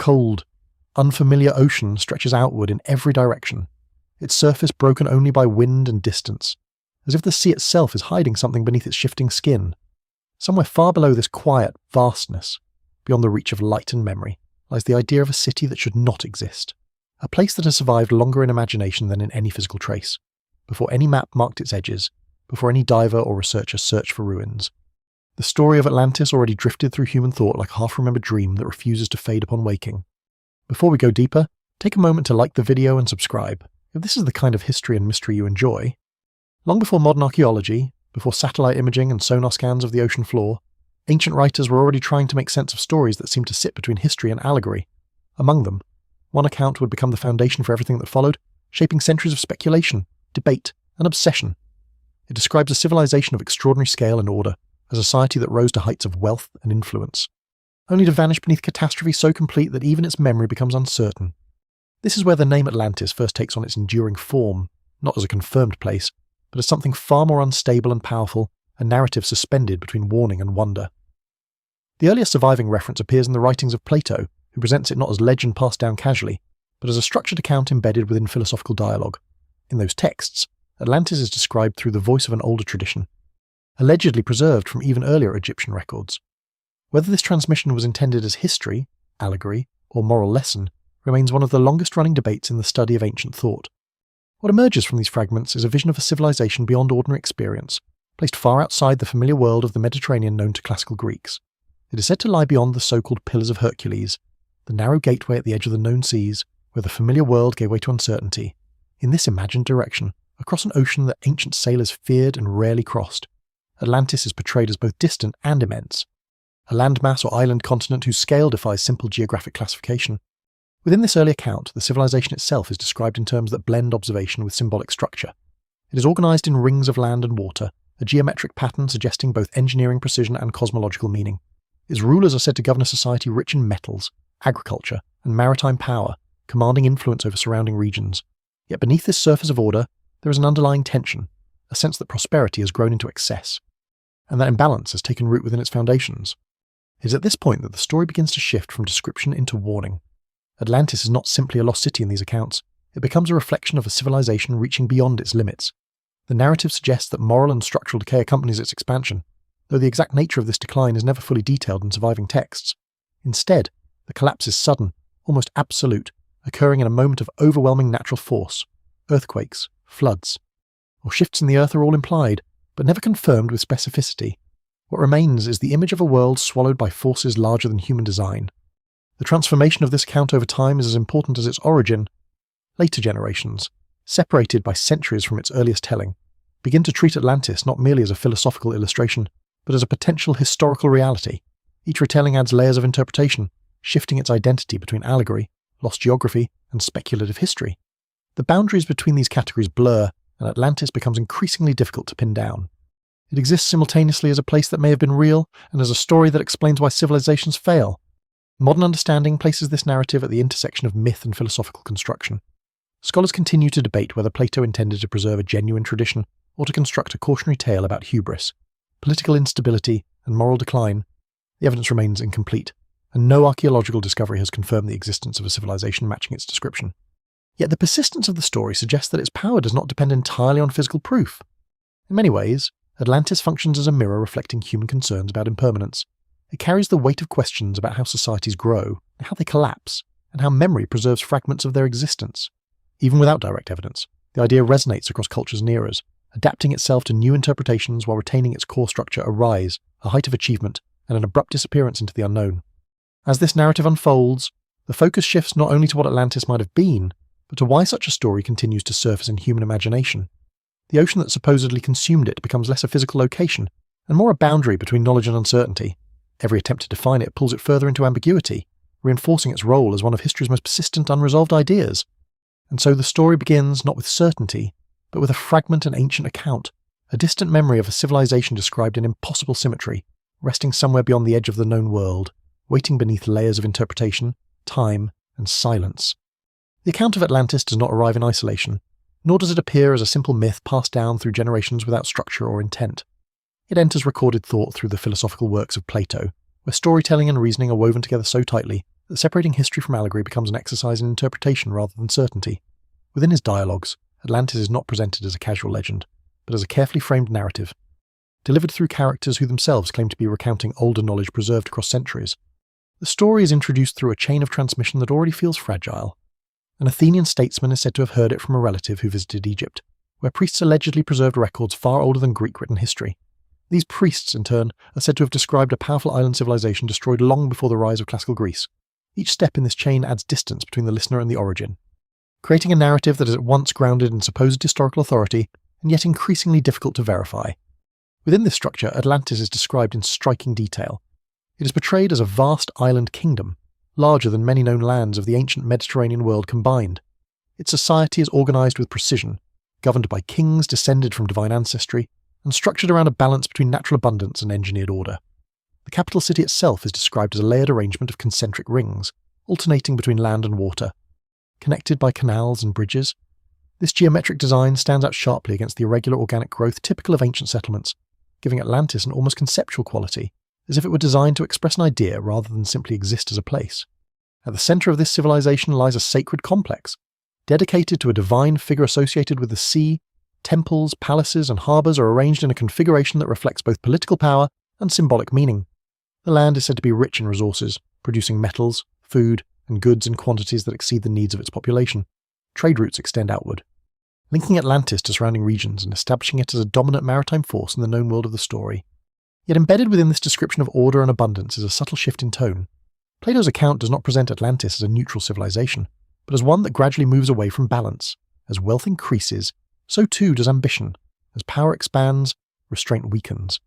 cold, unfamiliar ocean stretches outward in every direction, its surface broken only by wind and distance, as if the sea itself is hiding something beneath its shifting skin. Somewhere far below this quiet vastness, beyond the reach of light and memory, lies the idea of a city that should not exist, a place that has survived longer in imagination than in any physical trace, before any map marked its edges, before any diver or researcher searched for ruins. The story of Atlantis already drifted through human thought like a half-remembered dream that refuses to fade upon waking. Before we go deeper, take a moment to like the video and subscribe, if this is the kind of history and mystery you enjoy. Long before modern archaeology, before satellite imaging and sonar scans of the ocean floor, ancient writers were already trying to make sense of stories that seemed to sit between history and allegory. Among them, one account would become the foundation for everything that followed, shaping centuries of speculation, debate, and obsession. It describes a civilization of extraordinary scale and order, a society that rose to heights of wealth and influence, only to vanish beneath catastrophe so complete that even its memory becomes uncertain. This is where the name Atlantis first takes on its enduring form, not as a confirmed place, but as something far more unstable and powerful, a narrative suspended between warning and wonder. The earliest surviving reference appears in the writings of Plato, who presents it not as legend passed down casually, but as a structured account embedded within philosophical dialogue. In those texts, Atlantis is described through the voice of an older tradition, allegedly preserved from even earlier Egyptian records. Whether this transmission was intended as history, allegory, or moral lesson remains one of the longest-running debates in the study of ancient thought. What emerges from these fragments is a vision of a civilization beyond ordinary experience, placed far outside the familiar world of the Mediterranean known to classical Greeks. It is said to lie beyond the so-called Pillars of Hercules, the narrow gateway at the edge of the known seas, where the familiar world gave way to uncertainty. In this imagined direction, across an ocean that ancient sailors feared and rarely crossed, Atlantis is portrayed as both distant and immense, a landmass or island continent whose scale defies simple geographic classification. Within this early account, the civilization itself is described in terms that blend observation with symbolic structure. It is organised in rings of land and water, a geometric pattern suggesting both engineering precision and cosmological meaning. Its rulers are said to govern a society rich in metals, agriculture, and maritime power, commanding influence over surrounding regions. Yet beneath this surface of order, there is an underlying tension, a sense that prosperity has grown into excess, and that imbalance has taken root within its foundations. It is at this point that the story begins to shift from description into warning. Atlantis is not simply a lost city in these accounts, it becomes a reflection of a civilization reaching beyond its limits. The narrative suggests that moral and structural decay accompanies its expansion, though the exact nature of this decline is never fully detailed in surviving texts. Instead, the collapse is sudden, almost absolute, occurring in a moment of overwhelming natural force. Earthquakes, floods, or shifts in the earth are all implied, but never confirmed with specificity. What remains is the image of a world swallowed by forces larger than human design. The transformation of this account over time is as important as its origin. Later generations, separated by centuries from its earliest telling, begin to treat Atlantis not merely as a philosophical illustration, but as a potential historical reality. Each retelling adds layers of interpretation, shifting its identity between allegory, lost geography, and speculative history. The boundaries between these categories blur, and Atlantis becomes increasingly difficult to pin down. It exists simultaneously as a place that may have been real, and as a story that explains why civilizations fail. Modern understanding places this narrative at the intersection of myth and philosophical construction. Scholars continue to debate whether Plato intended to preserve a genuine tradition or to construct a cautionary tale about hubris, political instability, and moral decline. The evidence remains incomplete, and no archaeological discovery has confirmed the existence of a civilization matching its description. Yet the persistence of the story suggests that its power does not depend entirely on physical proof. In many ways, Atlantis functions as a mirror reflecting human concerns about impermanence. It carries the weight of questions about how societies grow, and how they collapse, and how memory preserves fragments of their existence. Even without direct evidence, the idea resonates across cultures and eras, adapting itself to new interpretations while retaining its core structure: a rise, a height of achievement, and an abrupt disappearance into the unknown. As this narrative unfolds, the focus shifts not only to what Atlantis might have been, but to why such a story continues to surface in human imagination. The ocean that supposedly consumed it becomes less a physical location, and more a boundary between knowledge and uncertainty. Every attempt to define it pulls it further into ambiguity, reinforcing its role as one of history's most persistent unresolved ideas. And so the story begins not with certainty, but with a fragment and ancient account, a distant memory of a civilization described in impossible symmetry, resting somewhere beyond the edge of the known world, waiting beneath layers of interpretation, time, and silence. The account of Atlantis does not arrive in isolation, nor does it appear as a simple myth passed down through generations without structure or intent. It enters recorded thought through the philosophical works of Plato, where storytelling and reasoning are woven together so tightly that separating history from allegory becomes an exercise in interpretation rather than certainty. Within his dialogues, Atlantis is not presented as a casual legend, but as a carefully framed narrative, delivered through characters who themselves claim to be recounting older knowledge preserved across centuries. The story is introduced through a chain of transmission that already feels fragile. An Athenian statesman is said to have heard it from a relative who visited Egypt, where priests allegedly preserved records far older than Greek written history. These priests, in turn, are said to have described a powerful island civilization destroyed long before the rise of classical Greece. Each step in this chain adds distance between the listener and the origin, creating a narrative that is at once grounded in supposed historical authority and yet increasingly difficult to verify. Within this structure, Atlantis is described in striking detail. It is portrayed as a vast island kingdom, larger than many known lands of the ancient Mediterranean world combined. Its society is organised with precision, governed by kings descended from divine ancestry, and structured around a balance between natural abundance and engineered order. The capital city itself is described as a layered arrangement of concentric rings, alternating between land and water, connected by canals and bridges. This geometric design stands out sharply against the irregular organic growth typical of ancient settlements, giving Atlantis an almost conceptual quality, as if it were designed to express an idea rather than simply exist as a place. At the centre of this civilization lies a sacred complex, dedicated to a divine figure associated with the sea. Temples, palaces, and harbours are arranged in a configuration that reflects both political power and symbolic meaning. The land is said to be rich in resources, producing metals, food, and goods in quantities that exceed the needs of its population. Trade routes extend outward, linking Atlantis to surrounding regions and establishing it as a dominant maritime force in the known world of the story. Yet embedded within this description of order and abundance is a subtle shift in tone. Plato's account does not present Atlantis as a neutral civilization, but as one that gradually moves away from balance. As wealth increases, so too does ambition. As power expands, restraint weakens.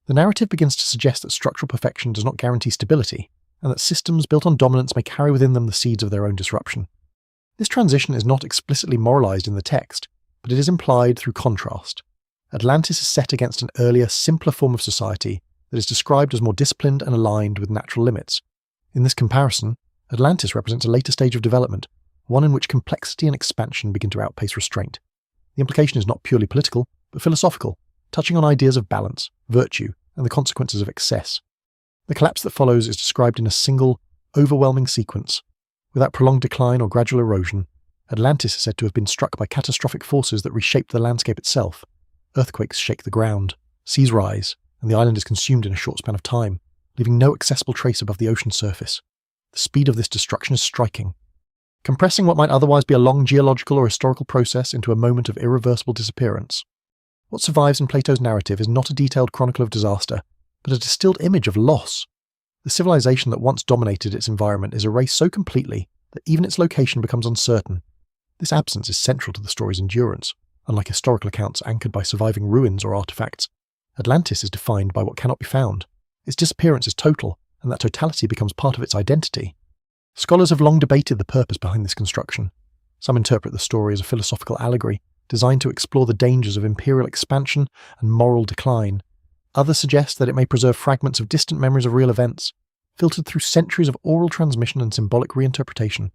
The narrative begins to suggest that structural perfection does not guarantee stability, and that systems built on dominance may carry within them the seeds of their own disruption. This transition is not explicitly moralized in the text, but it is implied through contrast. Atlantis is set against an earlier, simpler form of society that is described as more disciplined and aligned with natural limits. In this comparison, Atlantis represents a later stage of development, one in which complexity and expansion begin to outpace restraint. The implication is not purely political, but philosophical, touching on ideas of balance, virtue, and the consequences of excess. The collapse that follows is described in a single, overwhelming sequence. Without prolonged decline or gradual erosion, Atlantis is said to have been struck by catastrophic forces that reshape the landscape itself. Earthquakes shake the ground, seas rise, and the island is consumed in a short span of time, leaving no accessible trace above the ocean surface. The speed of this destruction is striking, compressing what might otherwise be a long geological or historical process into a moment of irreversible disappearance. What survives in Plato's narrative is not a detailed chronicle of disaster, but a distilled image of loss. The civilization that once dominated its environment is erased so completely that even its location becomes uncertain. This absence is central to the story's endurance. Unlike historical accounts anchored by surviving ruins or artifacts, Atlantis is defined by what cannot be found. Its disappearance is total, and that totality becomes part of its identity. Scholars have long debated the purpose behind this construction. Some interpret the story as a philosophical allegory, designed to explore the dangers of imperial expansion and moral decline. Others suggest that it may preserve fragments of distant memories of real events, filtered through centuries of oral transmission and symbolic reinterpretation.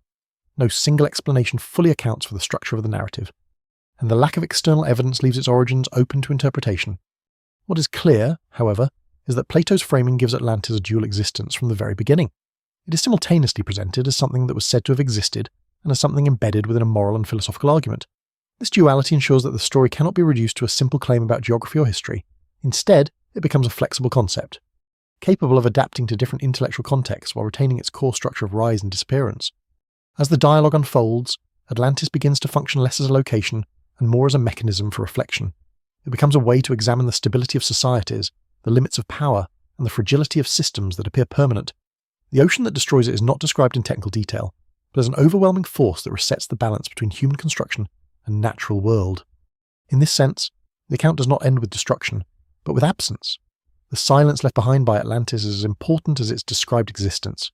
No single explanation fully accounts for the structure of the narrative, and the lack of external evidence leaves its origins open to interpretation. What is clear, however, is that Plato's framing gives Atlantis a dual existence from the very beginning. It is simultaneously presented as something that was said to have existed and as something embedded within a moral and philosophical argument. This duality ensures that the story cannot be reduced to a simple claim about geography or history. Instead, it becomes a flexible concept, capable of adapting to different intellectual contexts while retaining its core structure of rise and disappearance. As the dialogue unfolds, Atlantis begins to function less as a location and more as a mechanism for reflection. It becomes a way to examine the stability of societies, the limits of power, and the fragility of systems that appear permanent. The ocean that destroys it is not described in technical detail, but as an overwhelming force that resets the balance between human construction and natural world. In this sense, the account does not end with destruction, but with absence. The silence left behind by Atlantis is as important as its described existence.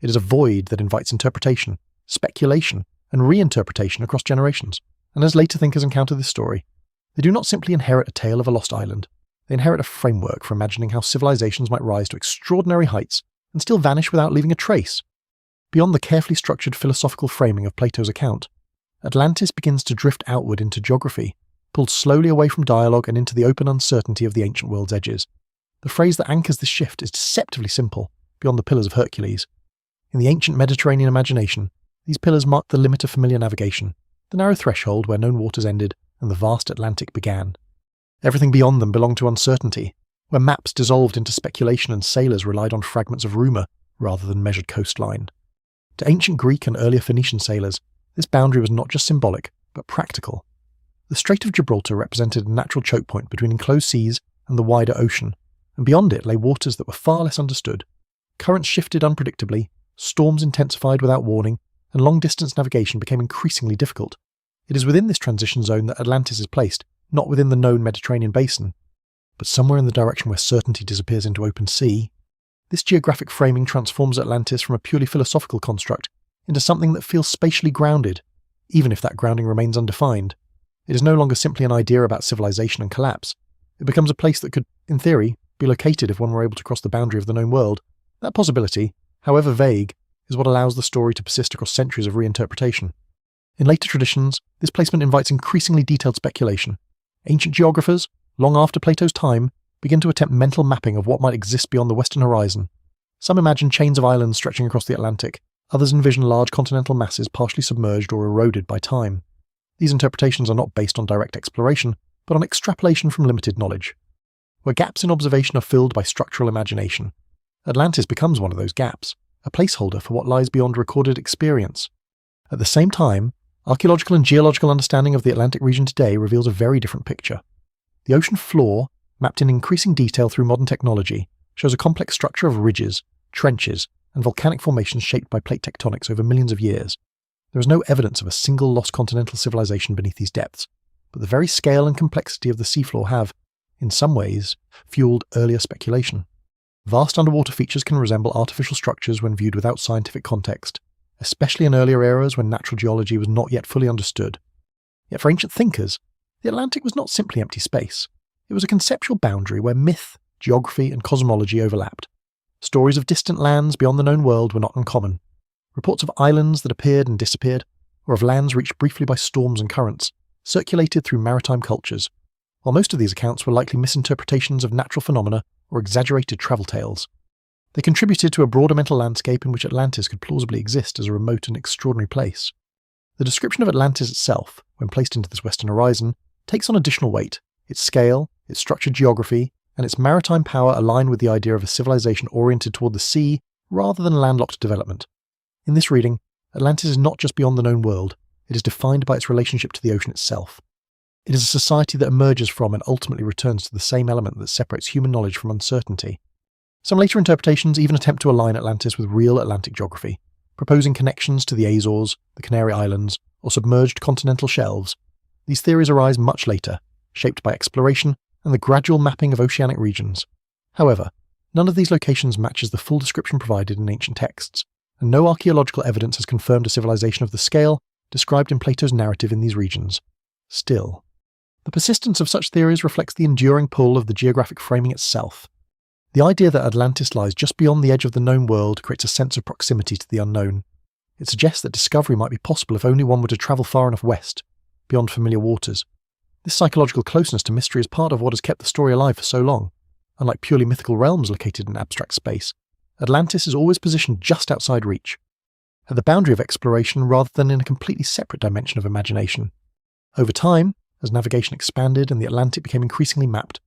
It is a void that invites interpretation, speculation, and reinterpretation across generations. And as later thinkers encounter this story, they do not simply inherit a tale of a lost island. They inherit a framework for imagining how civilizations might rise to extraordinary heights and still vanish without leaving a trace. Beyond the carefully structured philosophical framing of Plato's account, Atlantis begins to drift outward into geography, pulled slowly away from dialogue and into the open uncertainty of the ancient world's edges. The phrase that anchors this shift is deceptively simple, beyond the Pillars of Hercules. In the ancient Mediterranean imagination, these pillars marked the limit of familiar navigation, the narrow threshold where known waters ended and the vast Atlantic began. Everything beyond them belonged to uncertainty, where maps dissolved into speculation and sailors relied on fragments of rumour rather than measured coastline. To ancient Greek and earlier Phoenician sailors, this boundary was not just symbolic, but practical. The Strait of Gibraltar represented a natural choke point between enclosed seas and the wider ocean, and beyond it lay waters that were far less understood. Currents shifted unpredictably, storms intensified without warning, and long-distance navigation became increasingly difficult. It is within this transition zone that Atlantis is placed, not within the known Mediterranean basin, but somewhere in the direction where certainty disappears into open sea. This geographic framing transforms Atlantis from a purely philosophical construct into something that feels spatially grounded, even if that grounding remains undefined. It is no longer simply an idea about civilization and collapse. It becomes a place that could, in theory, be located if one were able to cross the boundary of the known world. That possibility, however vague, is what allows the story to persist across centuries of reinterpretation. In later traditions, this placement invites increasingly detailed speculation. Ancient geographers, long after Plato's time, begin to attempt mental mapping of what might exist beyond the western horizon. Some imagine chains of islands stretching across the Atlantic, others envision large continental masses partially submerged or eroded by time. These interpretations are not based on direct exploration, but on extrapolation from limited knowledge. Where gaps in observation are filled by structural imagination, Atlantis becomes one of those gaps, a placeholder for what lies beyond recorded experience. At the same time, archaeological and geological understanding of the Atlantic region today reveals a very different picture. The ocean floor, mapped in increasing detail through modern technology, shows a complex structure of ridges, trenches, and volcanic formations shaped by plate tectonics over millions of years. There is no evidence of a single lost continental civilization beneath these depths, but the very scale and complexity of the seafloor have, in some ways, fueled earlier speculation. Vast underwater features can resemble artificial structures when viewed without scientific context, especially in earlier eras when natural geology was not yet fully understood. Yet for ancient thinkers, the Atlantic was not simply empty space. It was a conceptual boundary where myth, geography, and cosmology overlapped. Stories of distant lands beyond the known world were not uncommon. Reports of islands that appeared and disappeared, or of lands reached briefly by storms and currents, circulated through maritime cultures, while most of these accounts were likely misinterpretations of natural phenomena or exaggerated travel tales. They contributed to a broader mental landscape in which Atlantis could plausibly exist as a remote and extraordinary place. The description of Atlantis itself, when placed into this western horizon, takes on additional weight. Its scale, its structured geography, and its maritime power align with the idea of a civilization oriented toward the sea rather than landlocked development. In this reading, Atlantis is not just beyond the known world, it is defined by its relationship to the ocean itself. It is a society that emerges from and ultimately returns to the same element that separates human knowledge from uncertainty. Some later interpretations even attempt to align Atlantis with real Atlantic geography, proposing connections to the Azores, the Canary Islands, or submerged continental shelves. These theories arise much later, shaped by exploration and the gradual mapping of oceanic regions. However, none of these locations matches the full description provided in ancient texts, and no archaeological evidence has confirmed a civilization of the scale described in Plato's narrative in these regions. Still, the persistence of such theories reflects the enduring pull of the geographic framing itself. The idea that Atlantis lies just beyond the edge of the known world creates a sense of proximity to the unknown. It suggests that discovery might be possible if only one were to travel far enough west, beyond familiar waters. This psychological closeness to mystery is part of what has kept the story alive for so long. Unlike purely mythical realms located in abstract space, Atlantis is always positioned just outside reach, at the boundary of exploration rather than in a completely separate dimension of imagination. Over time, as navigation expanded and the Atlantic became increasingly mapped,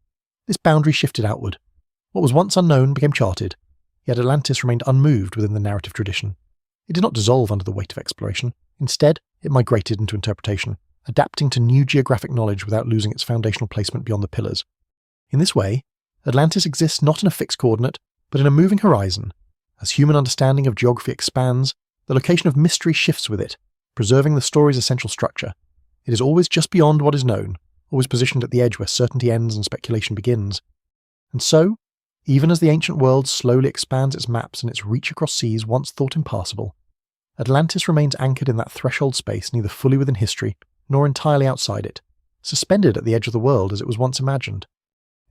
this boundary shifted outward. What was once unknown became charted, yet Atlantis remained unmoved within the narrative tradition. It did not dissolve under the weight of exploration. Instead, it migrated into interpretation, adapting to new geographic knowledge without losing its foundational placement beyond the pillars. In this way, Atlantis exists not in a fixed coordinate, but in a moving horizon. As human understanding of geography expands, the location of mystery shifts with it, preserving the story's essential structure. It is always just beyond what is known, always positioned at the edge where certainty ends and speculation begins. And so, even as the ancient world slowly expands its maps and its reach across seas once thought impassable, Atlantis remains anchored in that threshold space neither fully within history nor entirely outside it, suspended at the edge of the world as it was once imagined.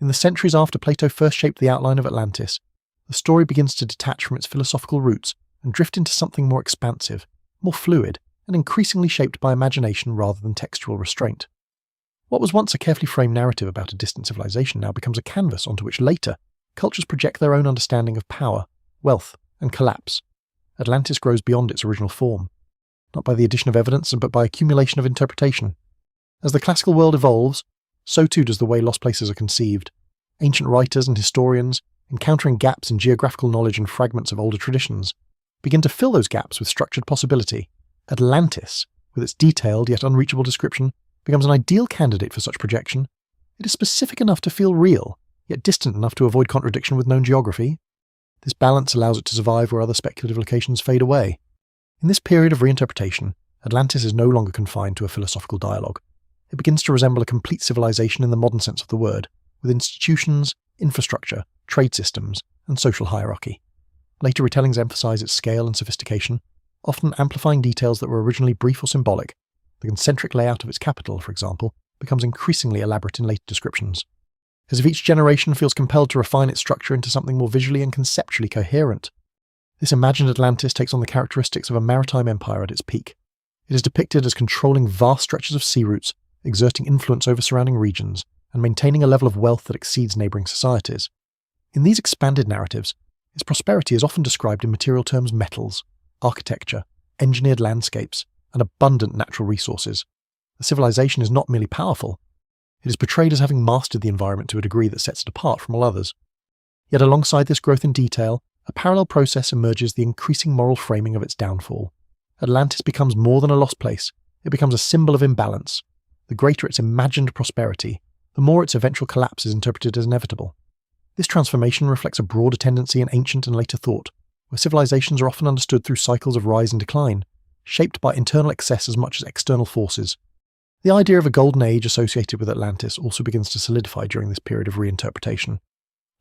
In the centuries after Plato first shaped the outline of Atlantis, the story begins to detach from its philosophical roots and drift into something more expansive, more fluid, and increasingly shaped by imagination rather than textual restraint. What was once a carefully framed narrative about a distant civilization now becomes a canvas onto which later cultures project their own understanding of power, wealth, and collapse. Atlantis grows beyond its original form, not by the addition of evidence, but by accumulation of interpretation. As the classical world evolves, so too does the way lost places are conceived. Ancient writers and historians, encountering gaps in geographical knowledge and fragments of older traditions, begin to fill those gaps with structured possibility. Atlantis, with its detailed yet unreachable description, becomes an ideal candidate for such projection. It is specific enough to feel real, yet distant enough to avoid contradiction with known geography. This balance allows it to survive where other speculative locations fade away. In this period of reinterpretation, Atlantis is no longer confined to a philosophical dialogue. It begins to resemble a complete civilization in the modern sense of the word, with institutions, infrastructure, trade systems, and social hierarchy. Later retellings emphasize its scale and sophistication, often amplifying details that were originally brief or symbolic. The concentric layout of its capital, for example, becomes increasingly elaborate in later descriptions, as if each generation feels compelled to refine its structure into something more visually and conceptually coherent. This imagined Atlantis takes on the characteristics of a maritime empire at its peak. It is depicted as controlling vast stretches of sea routes, exerting influence over surrounding regions, and maintaining a level of wealth that exceeds neighbouring societies. In these expanded narratives, its prosperity is often described in material terms: metals, architecture, engineered landscapes, and abundant natural resources. The civilization is not merely powerful, it is portrayed as having mastered the environment to a degree that sets it apart from all others. Yet alongside this growth in detail, a parallel process emerges: the increasing moral framing of its downfall. Atlantis becomes more than a lost place, it becomes a symbol of imbalance. The greater its imagined prosperity, the more its eventual collapse is interpreted as inevitable. This transformation reflects a broader tendency in ancient and later thought, where civilizations are often understood through cycles of rise and decline, shaped by internal excess as much as external forces. The idea of a golden age associated with Atlantis also begins to solidify during this period of reinterpretation.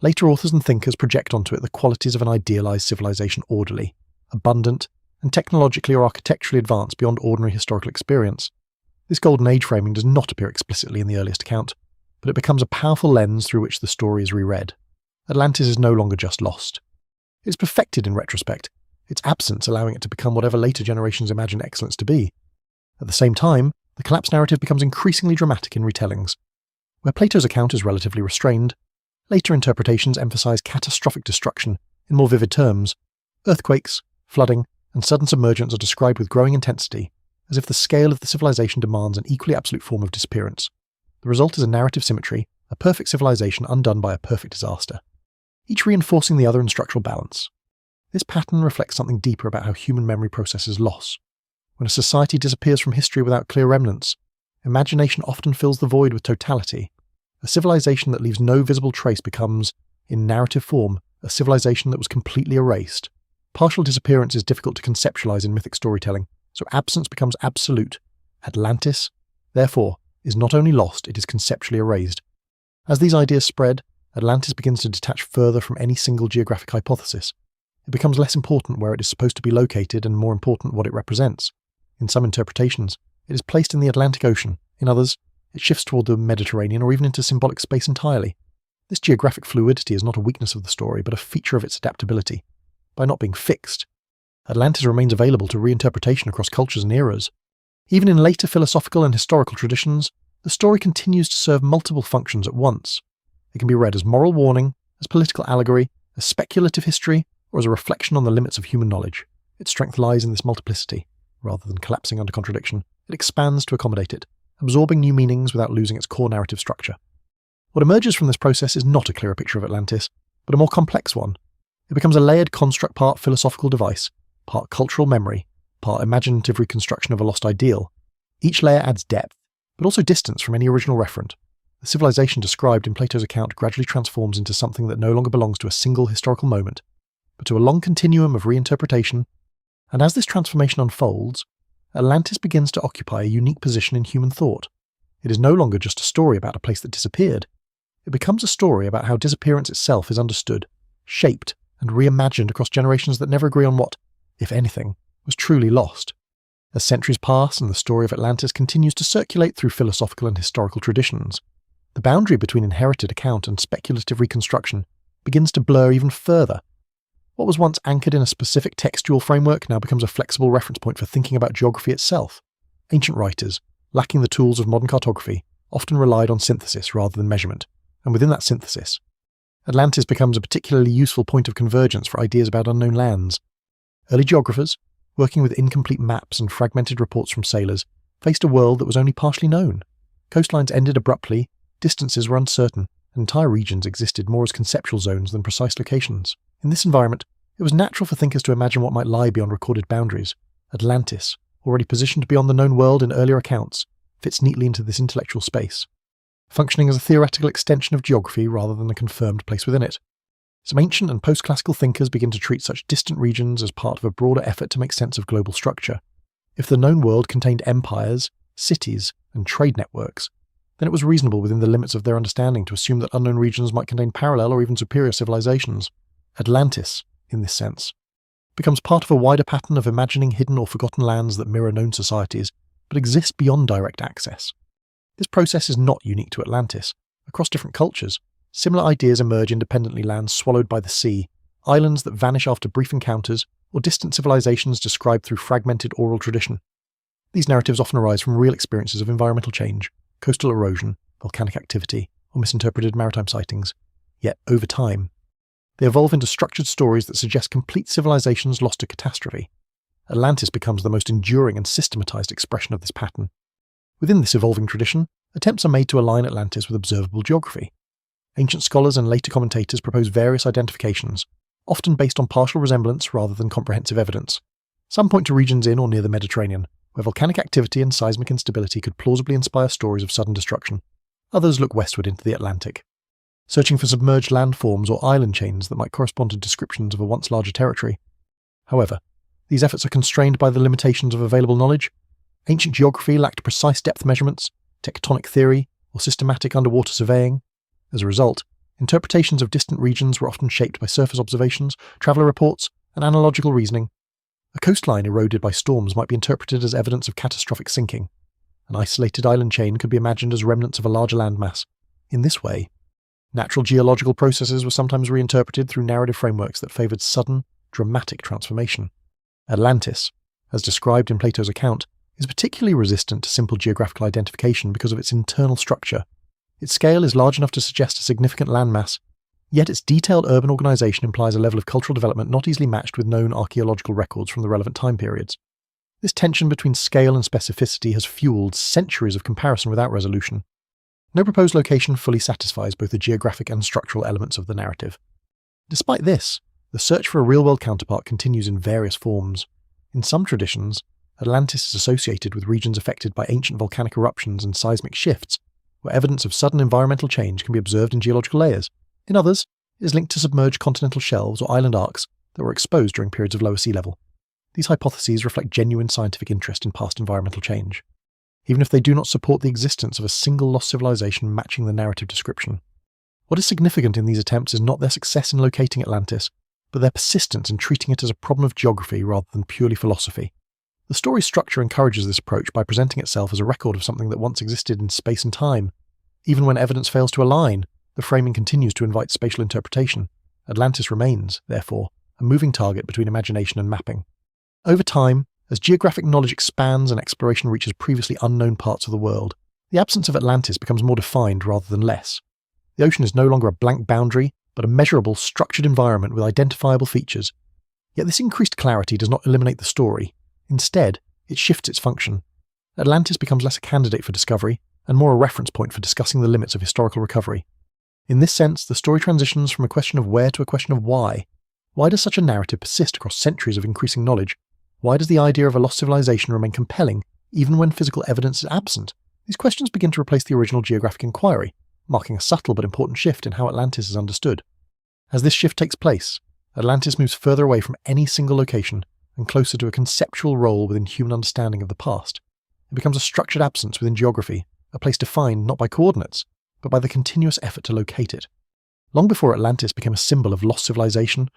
Later authors and thinkers project onto it the qualities of an idealized civilization: orderly, abundant, and technologically or architecturally advanced beyond ordinary historical experience. This golden age framing does not appear explicitly in the earliest account, but it becomes a powerful lens through which the story is reread. Atlantis is no longer just lost. It is perfected in retrospect, its absence allowing it to become whatever later generations imagine excellence to be. At the same time, the collapse narrative becomes increasingly dramatic in retellings. Where Plato's account is relatively restrained, later interpretations emphasize catastrophic destruction in more vivid terms. Earthquakes, flooding, and sudden submergence are described with growing intensity, as if the scale of the civilization demands an equally absolute form of disappearance. The result is a narrative symmetry, a perfect civilization undone by a perfect disaster, each reinforcing the other in structural balance. This pattern reflects something deeper about how human memory processes loss. When a society disappears from history without clear remnants, imagination often fills the void with totality. A civilization that leaves no visible trace becomes, in narrative form, a civilization that was completely erased. Partial disappearance is difficult to conceptualize in mythic storytelling, so absence becomes absolute. Atlantis, therefore, is not only lost, it is conceptually erased. As these ideas spread, Atlantis begins to detach further from any single geographic hypothesis. It becomes less important where it is supposed to be located and more important what it represents. In some interpretations, it is placed in the Atlantic Ocean. In others, it shifts toward the Mediterranean or even into symbolic space entirely. This geographic fluidity is not a weakness of the story, but a feature of its adaptability. By not being fixed, Atlantis remains available to reinterpretation across cultures and eras. Even in later philosophical and historical traditions, the story continues to serve multiple functions at once. It can be read as moral warning, as political allegory, as speculative history, or as a reflection on the limits of human knowledge. Its strength lies in this multiplicity. Rather than collapsing under contradiction, it expands to accommodate it, absorbing new meanings without losing its core narrative structure. What emerges from this process is not a clearer picture of Atlantis, but a more complex one. It becomes a layered construct, part philosophical device, part cultural memory, part imaginative reconstruction of a lost ideal. Each layer adds depth, but also distance from any original referent. The civilization described in Plato's account gradually transforms into something that no longer belongs to a single historical moment, but to a long continuum of reinterpretation. And as this transformation unfolds, Atlantis begins to occupy a unique position in human thought. It is no longer just a story about a place that disappeared. It becomes a story about how disappearance itself is understood, shaped, and reimagined across generations that never agree on what, if anything, was truly lost. As centuries pass and the story of Atlantis continues to circulate through philosophical and historical traditions, the boundary between inherited account and speculative reconstruction begins to blur even further. What was once anchored in a specific textual framework now becomes a flexible reference point for thinking about geography itself. Ancient writers, lacking the tools of modern cartography, often relied on synthesis rather than measurement, and within that synthesis, Atlantis becomes a particularly useful point of convergence for ideas about unknown lands. Early geographers, working with incomplete maps and fragmented reports from sailors, faced a world that was only partially known. Coastlines ended abruptly, distances were uncertain, and entire regions existed more as conceptual zones than precise locations. In this environment, it was natural for thinkers to imagine what might lie beyond recorded boundaries. Atlantis, already positioned beyond the known world in earlier accounts, fits neatly into this intellectual space, functioning as a theoretical extension of geography rather than a confirmed place within it. Some ancient and post-classical thinkers begin to treat such distant regions as part of a broader effort to make sense of global structure. If the known world contained empires, cities, and trade networks, then it was reasonable within the limits of their understanding to assume that unknown regions might contain parallel or even superior civilizations. Atlantis, in this sense, becomes part of a wider pattern of imagining hidden or forgotten lands that mirror known societies, but exist beyond direct access. This process is not unique to Atlantis. Across different cultures, similar ideas emerge independently: lands swallowed by the sea, islands that vanish after brief encounters, or distant civilizations described through fragmented oral tradition. These narratives often arise from real experiences of environmental change, coastal erosion, volcanic activity, or misinterpreted maritime sightings. Yet, over time, they evolve into structured stories that suggest complete civilizations lost to catastrophe. Atlantis becomes the most enduring and systematized expression of this pattern. Within this evolving tradition, attempts are made to align Atlantis with observable geography. Ancient scholars and later commentators propose various identifications, often based on partial resemblance rather than comprehensive evidence. Some point to regions in or near the Mediterranean, where volcanic activity and seismic instability could plausibly inspire stories of sudden destruction. Others look westward into the Atlantic, searching for submerged landforms or island chains that might correspond to descriptions of a once larger territory. However, these efforts are constrained by the limitations of available knowledge. Ancient geography lacked precise depth measurements, tectonic theory, or systematic underwater surveying. As a result, interpretations of distant regions were often shaped by surface observations, traveller reports, and analogical reasoning. A coastline eroded by storms might be interpreted as evidence of catastrophic sinking. An isolated island chain could be imagined as remnants of a larger landmass. In this way, natural geological processes were sometimes reinterpreted through narrative frameworks that favoured sudden, dramatic transformation. Atlantis, as described in Plato's account, is particularly resistant to simple geographical identification because of its internal structure. Its scale is large enough to suggest a significant landmass, yet its detailed urban organisation implies a level of cultural development not easily matched with known archaeological records from the relevant time periods. This tension between scale and specificity has fueled centuries of comparison without resolution. No proposed location fully satisfies both the geographic and structural elements of the narrative. Despite this, the search for a real-world counterpart continues in various forms. In some traditions, Atlantis is associated with regions affected by ancient volcanic eruptions and seismic shifts, where evidence of sudden environmental change can be observed in geological layers. In others, it is linked to submerged continental shelves or island arcs that were exposed during periods of lower sea level. These hypotheses reflect genuine scientific interest in past environmental change, even if they do not support the existence of a single lost civilization matching the narrative description. What is significant in these attempts is not their success in locating Atlantis, but their persistence in treating it as a problem of geography rather than purely philosophy. The story's structure encourages this approach by presenting itself as a record of something that once existed in space and time. Even when evidence fails to align, the framing continues to invite spatial interpretation. Atlantis remains, therefore, a moving target between imagination and mapping. Over time, as geographic knowledge expands and exploration reaches previously unknown parts of the world, the absence of Atlantis becomes more defined rather than less. The ocean is no longer a blank boundary, but a measurable, structured environment with identifiable features. Yet this increased clarity does not eliminate the story. Instead, it shifts its function. Atlantis becomes less a candidate for discovery, and more a reference point for discussing the limits of historical recovery. In this sense, the story transitions from a question of where to a question of why. Why does such a narrative persist across centuries of increasing knowledge? Why does the idea of a lost civilization remain compelling, even when physical evidence is absent? These questions begin to replace the original geographic inquiry, marking a subtle but important shift in how Atlantis is understood. As this shift takes place, Atlantis moves further away from any single location and closer to a conceptual role within human understanding of the past. It becomes a structured absence within geography, a place defined not by coordinates, but by the continuous effort to locate it. Long before Atlantis became a symbol of lost civilization,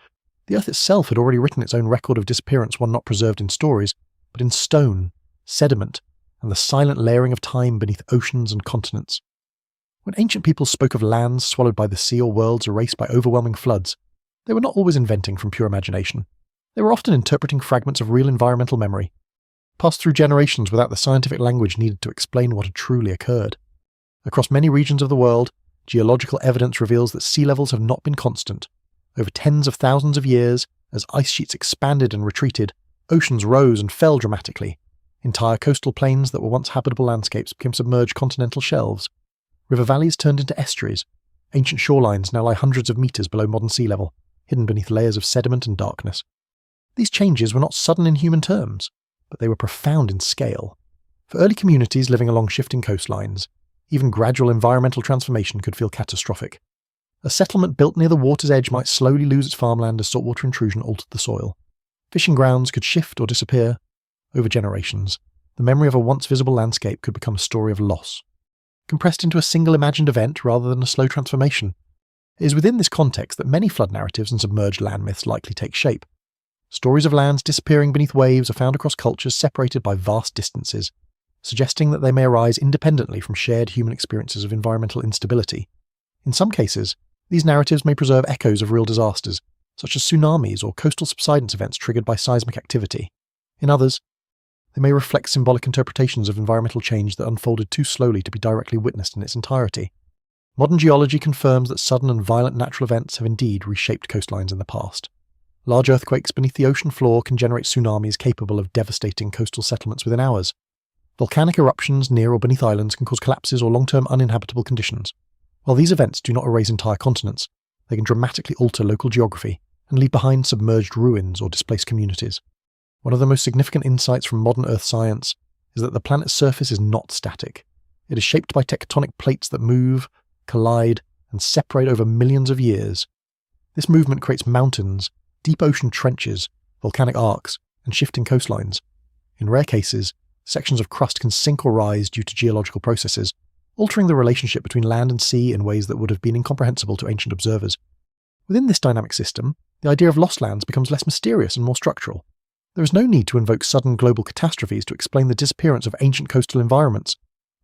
the Earth itself had already written its own record of disappearance, one not preserved in stories, but in stone, sediment, and the silent layering of time beneath oceans and continents. When ancient peoples spoke of lands swallowed by the sea or worlds erased by overwhelming floods, they were not always inventing from pure imagination. They were often interpreting fragments of real environmental memory, passed through generations without the scientific language needed to explain what had truly occurred. Across many regions of the world, geological evidence reveals that sea levels have not been constant. Over tens of thousands of years, As ice sheets expanded and retreated, oceans rose and fell dramatically. Entire coastal plains that were once habitable landscapes became submerged continental shelves. River valleys turned into estuaries. Ancient shorelines now lie hundreds of meters below modern sea level, hidden beneath layers of sediment and darkness. These changes were not sudden in human terms, but they were profound in scale. For early communities living along shifting coastlines, even gradual environmental transformation could feel catastrophic. A settlement built near the water's edge might slowly lose its farmland as saltwater intrusion altered the soil. Fishing grounds could shift or disappear. Over generations, the memory of a once visible landscape could become a story of loss, compressed into a single imagined event rather than a slow transformation. It is within this context that many flood narratives and submerged land myths likely take shape. Stories of lands disappearing beneath waves are found across cultures separated by vast distances, suggesting that they may arise independently from shared human experiences of environmental instability. In some cases, these narratives may preserve echoes of real disasters, such as tsunamis or coastal subsidence events triggered by seismic activity. In others, they may reflect symbolic interpretations of environmental change that unfolded too slowly to be directly witnessed in its entirety. Modern geology confirms that sudden and violent natural events have indeed reshaped coastlines in the past. Large earthquakes beneath the ocean floor can generate tsunamis capable of devastating coastal settlements within hours. Volcanic eruptions near or beneath islands can cause collapses or long-term uninhabitable conditions. While these events do not erase entire continents, they can dramatically alter local geography and leave behind submerged ruins or displaced communities. One of the most significant insights from modern Earth science is that the planet's surface is not static. It is shaped by tectonic plates that move, collide, and separate over millions of years. This movement creates mountains, deep ocean trenches, volcanic arcs, and shifting coastlines. In rare cases, sections of crust can sink or rise due to geological processes, altering the relationship between land and sea in ways that would have been incomprehensible to ancient observers. Within this dynamic system, the idea of lost lands becomes less mysterious and more structural. There is no need to invoke sudden global catastrophes to explain the disappearance of ancient coastal environments.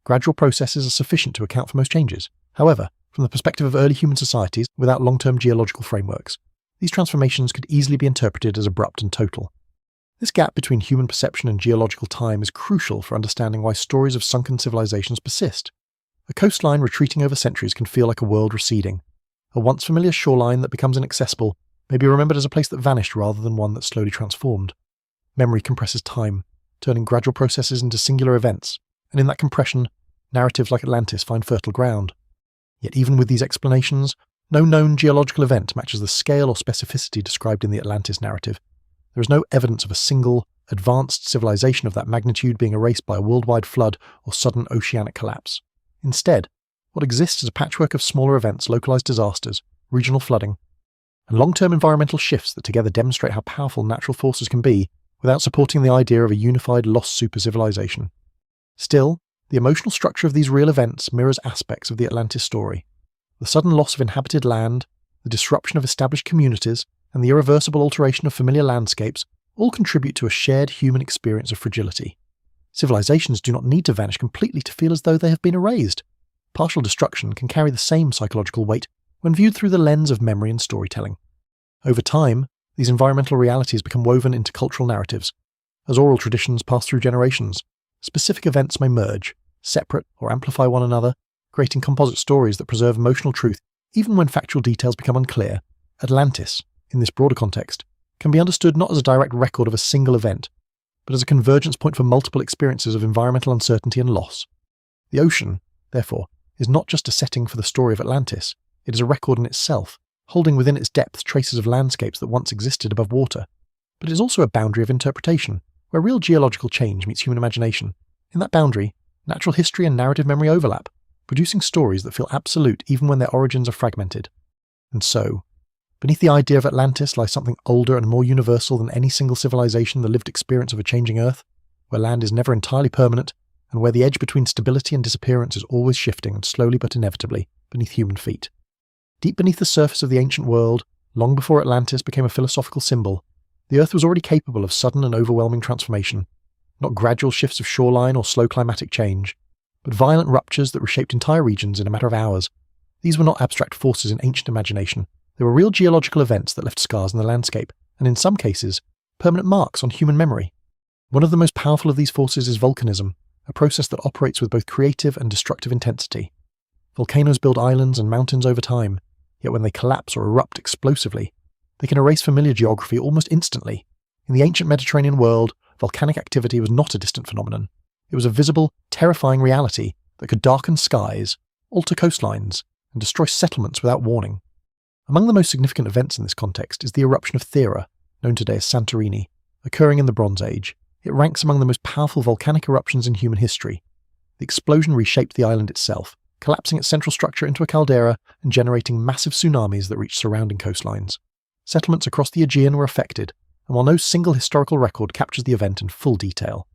Gradual processes are sufficient to account for most changes. However, from the perspective of early human societies without long-term geological frameworks, these transformations could easily be interpreted as abrupt and total. This gap between human perception and geological time is crucial for understanding why stories of sunken civilizations persist. A coastline retreating over centuries can feel like a world receding. A once familiar shoreline that becomes inaccessible may be remembered as a place that vanished rather than one that slowly transformed. Memory compresses time, turning gradual processes into singular events, and in that compression, narratives like Atlantis find fertile ground. Yet even with these explanations, no known geological event matches the scale or specificity described in the Atlantis narrative. There is no evidence of a single, advanced civilization of that magnitude being erased by a worldwide flood or sudden oceanic collapse. Instead, what exists is a patchwork of smaller events, localized disasters, regional flooding, and long-term environmental shifts that together demonstrate how powerful natural forces can be without supporting the idea of a unified lost super-civilization. Still, the emotional structure of these real events mirrors aspects of the Atlantis story. The sudden loss of inhabited land, the disruption of established communities, and the irreversible alteration of familiar landscapes all contribute to a shared human experience of fragility. Civilizations do not need to vanish completely to feel as though they have been erased. Partial destruction can carry the same psychological weight when viewed through the lens of memory and storytelling. Over time, these environmental realities become woven into cultural narratives. As oral traditions pass through generations, specific events may merge, separate or amplify one another, creating composite stories that preserve emotional truth even when factual details become unclear. Atlantis, in this broader context, can be understood not as a direct record of a single event, but as a convergence point for multiple experiences of environmental uncertainty and loss. The ocean, therefore, is not just a setting for the story of Atlantis, it is a record in itself, holding within its depth traces of landscapes that once existed above water. But it is also a boundary of interpretation, where real geological change meets human imagination. In that boundary, natural history and narrative memory overlap, producing stories that feel absolute even when their origins are fragmented. And so, beneath the idea of Atlantis lies something older and more universal than any single civilization, the lived experience of a changing Earth, where land is never entirely permanent, and where the edge between stability and disappearance is always shifting and slowly but inevitably beneath human feet. Deep beneath the surface of the ancient world, long before Atlantis became a philosophical symbol, the Earth was already capable of sudden and overwhelming transformation, not gradual shifts of shoreline or slow climatic change, but violent ruptures that reshaped entire regions in a matter of hours. These were not abstract forces in ancient imagination. They were real geological events that left scars in the landscape, and in some cases, permanent marks on human memory. One of the most powerful of these forces is volcanism, a process that operates with both creative and destructive intensity. Volcanoes build islands and mountains over time, yet when they collapse or erupt explosively, They can erase familiar geography almost instantly. In the ancient Mediterranean world, volcanic activity was not a distant phenomenon. It was a visible, terrifying reality that could darken skies, alter coastlines, and destroy settlements without warning. Among the most significant events in this context is the eruption of Thera, known today as Santorini, occurring in the Bronze Age. It ranks among the most powerful volcanic eruptions in human history. The explosion reshaped the island itself, collapsing its central structure into a caldera and generating massive tsunamis that reached surrounding coastlines. Settlements across the Aegean were affected, and while no single historical record captures the event in full detail,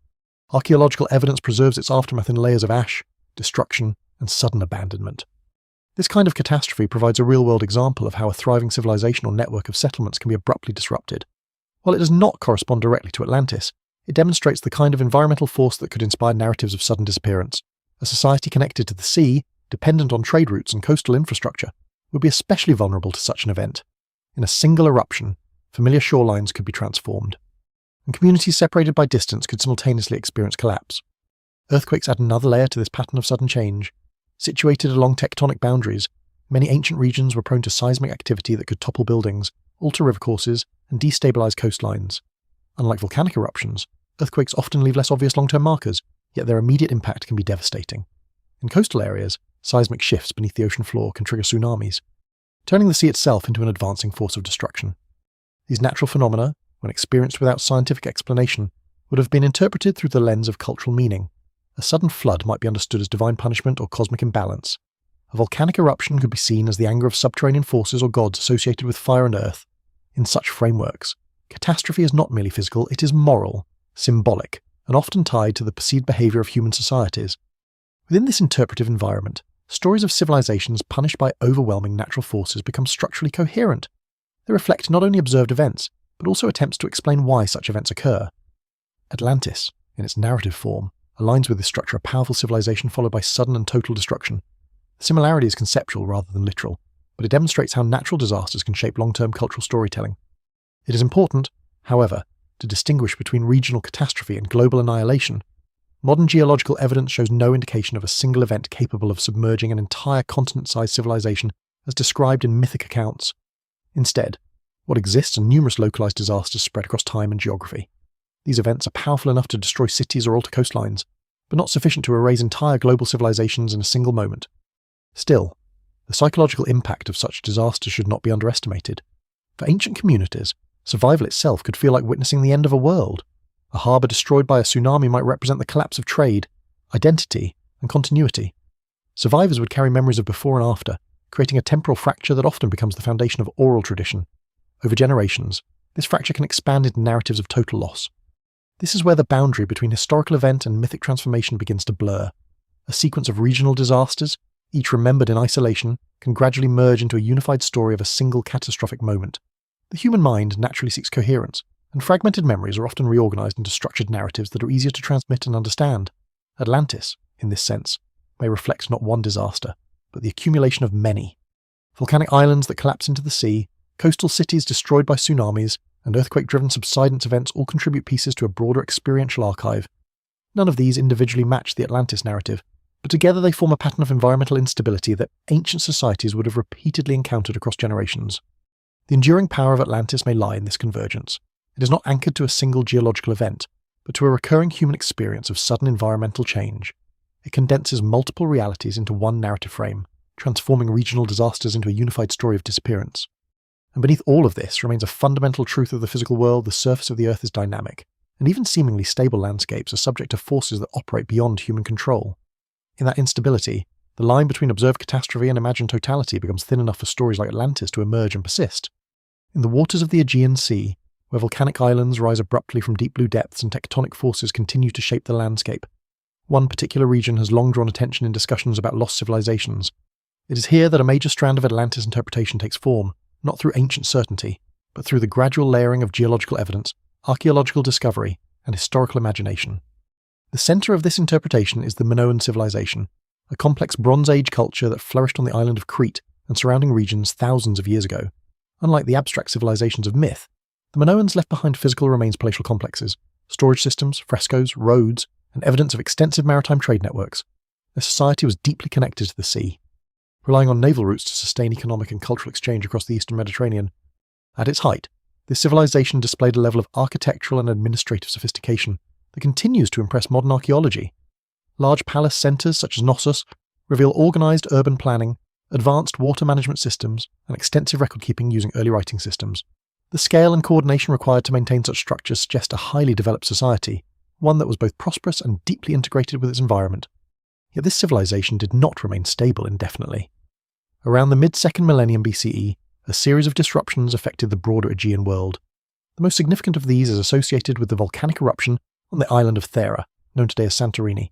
archaeological evidence preserves its aftermath in layers of ash, destruction, and sudden abandonment. This kind of catastrophe provides a real-world example of how a thriving civilization or network of settlements can be abruptly disrupted. While it does not correspond directly to Atlantis, it demonstrates the kind of environmental force that could inspire narratives of sudden disappearance. A society connected to the sea, dependent on trade routes and coastal infrastructure, would be especially vulnerable to such an event. In a single eruption, familiar shorelines could be transformed, and communities separated by distance could simultaneously experience collapse. Earthquakes add another layer to this pattern of sudden change. Situated along tectonic boundaries, many ancient regions were prone to seismic activity that could topple buildings, alter river courses, and destabilize coastlines. Unlike volcanic eruptions, earthquakes often leave less obvious long-term markers, yet their immediate impact can be devastating. In coastal areas, seismic shifts beneath the ocean floor can trigger tsunamis, turning the sea itself into an advancing force of destruction. These natural phenomena, when experienced without scientific explanation, would have been interpreted through the lens of cultural meaning. A sudden flood might be understood as divine punishment or cosmic imbalance. A volcanic eruption could be seen as the anger of subterranean forces or gods associated with fire and earth. In such frameworks, catastrophe is not merely physical, it is moral, symbolic, and often tied to the perceived behaviour of human societies. Within this interpretive environment, stories of civilizations punished by overwhelming natural forces become structurally coherent. They reflect not only observed events, but also attempts to explain why such events occur. Atlantis, in its narrative form, aligns with this structure a powerful civilization followed by sudden and total destruction. The similarity is conceptual rather than literal, but it demonstrates how natural disasters can shape long-term cultural storytelling. It is important, however, to distinguish between regional catastrophe and global annihilation. Modern geological evidence shows no indication of a single event capable of submerging an entire continent-sized civilization as described in mythic accounts. Instead, what exists are numerous localized disasters spread across time and geography. These events are powerful enough to destroy cities or alter coastlines, but not sufficient to erase entire global civilizations in a single moment. Still, the psychological impact of such disasters should not be underestimated. For ancient communities, survival itself could feel like witnessing the end of a world. A harbour destroyed by a tsunami might represent the collapse of trade, identity, and continuity. Survivors would carry memories of before and after, creating a temporal fracture that often becomes the foundation of oral tradition. Over generations, this fracture can expand into narratives of total loss. This is where the boundary between historical event and mythic transformation begins to blur. A sequence of regional disasters, each remembered in isolation, can gradually merge into a unified story of a single catastrophic moment. The human mind naturally seeks coherence, and fragmented memories are often reorganized into structured narratives that are easier to transmit and understand. Atlantis, in this sense, may reflect not one disaster, but the accumulation of many. Volcanic islands that collapse into the sea, coastal cities destroyed by tsunamis, and earthquake-driven subsidence events all contribute pieces to a broader experiential archive. None of these individually match the Atlantis narrative, but together they form a pattern of environmental instability that ancient societies would have repeatedly encountered across generations. The enduring power of Atlantis may lie in this convergence. It is not anchored to a single geological event, but to a recurring human experience of sudden environmental change. It condenses multiple realities into one narrative frame, transforming regional disasters into a unified story of disappearance. And beneath all of this remains a fundamental truth of the physical world: the surface of the Earth is dynamic, and even seemingly stable landscapes are subject to forces that operate beyond human control. In that instability, the line between observed catastrophe and imagined totality becomes thin enough for stories like Atlantis to emerge and persist. In the waters of the Aegean Sea, where volcanic islands rise abruptly from deep blue depths and tectonic forces continue to shape the landscape, one particular region has long drawn attention in discussions about lost civilizations. It is here that a major strand of Atlantis interpretation takes form, not through ancient certainty, but through the gradual layering of geological evidence, archaeological discovery, and historical imagination. The centre of this interpretation is the Minoan civilization, a complex Bronze Age culture that flourished on the island of Crete and surrounding regions thousands of years ago. Unlike the abstract civilizations of myth, the Minoans left behind physical remains palatial complexes, storage systems, frescoes, roads, and evidence of extensive maritime trade networks. Their society was deeply connected to the sea. Relying on naval routes to sustain economic and cultural exchange across the eastern Mediterranean, At its height, this civilization displayed a level of architectural and administrative sophistication that continues to impress modern archaeology. Large palace centres such as Knossos reveal organised urban planning, advanced water management systems, and extensive record-keeping using early writing systems. The scale and coordination required to maintain such structures suggest a highly developed society, one that was both prosperous and deeply integrated with its environment. Yet this civilization did not remain stable indefinitely. Around the mid-2nd millennium BCE, a series of disruptions affected the broader Aegean world. The most significant of these is associated with the volcanic eruption on the island of Thera, known today as Santorini.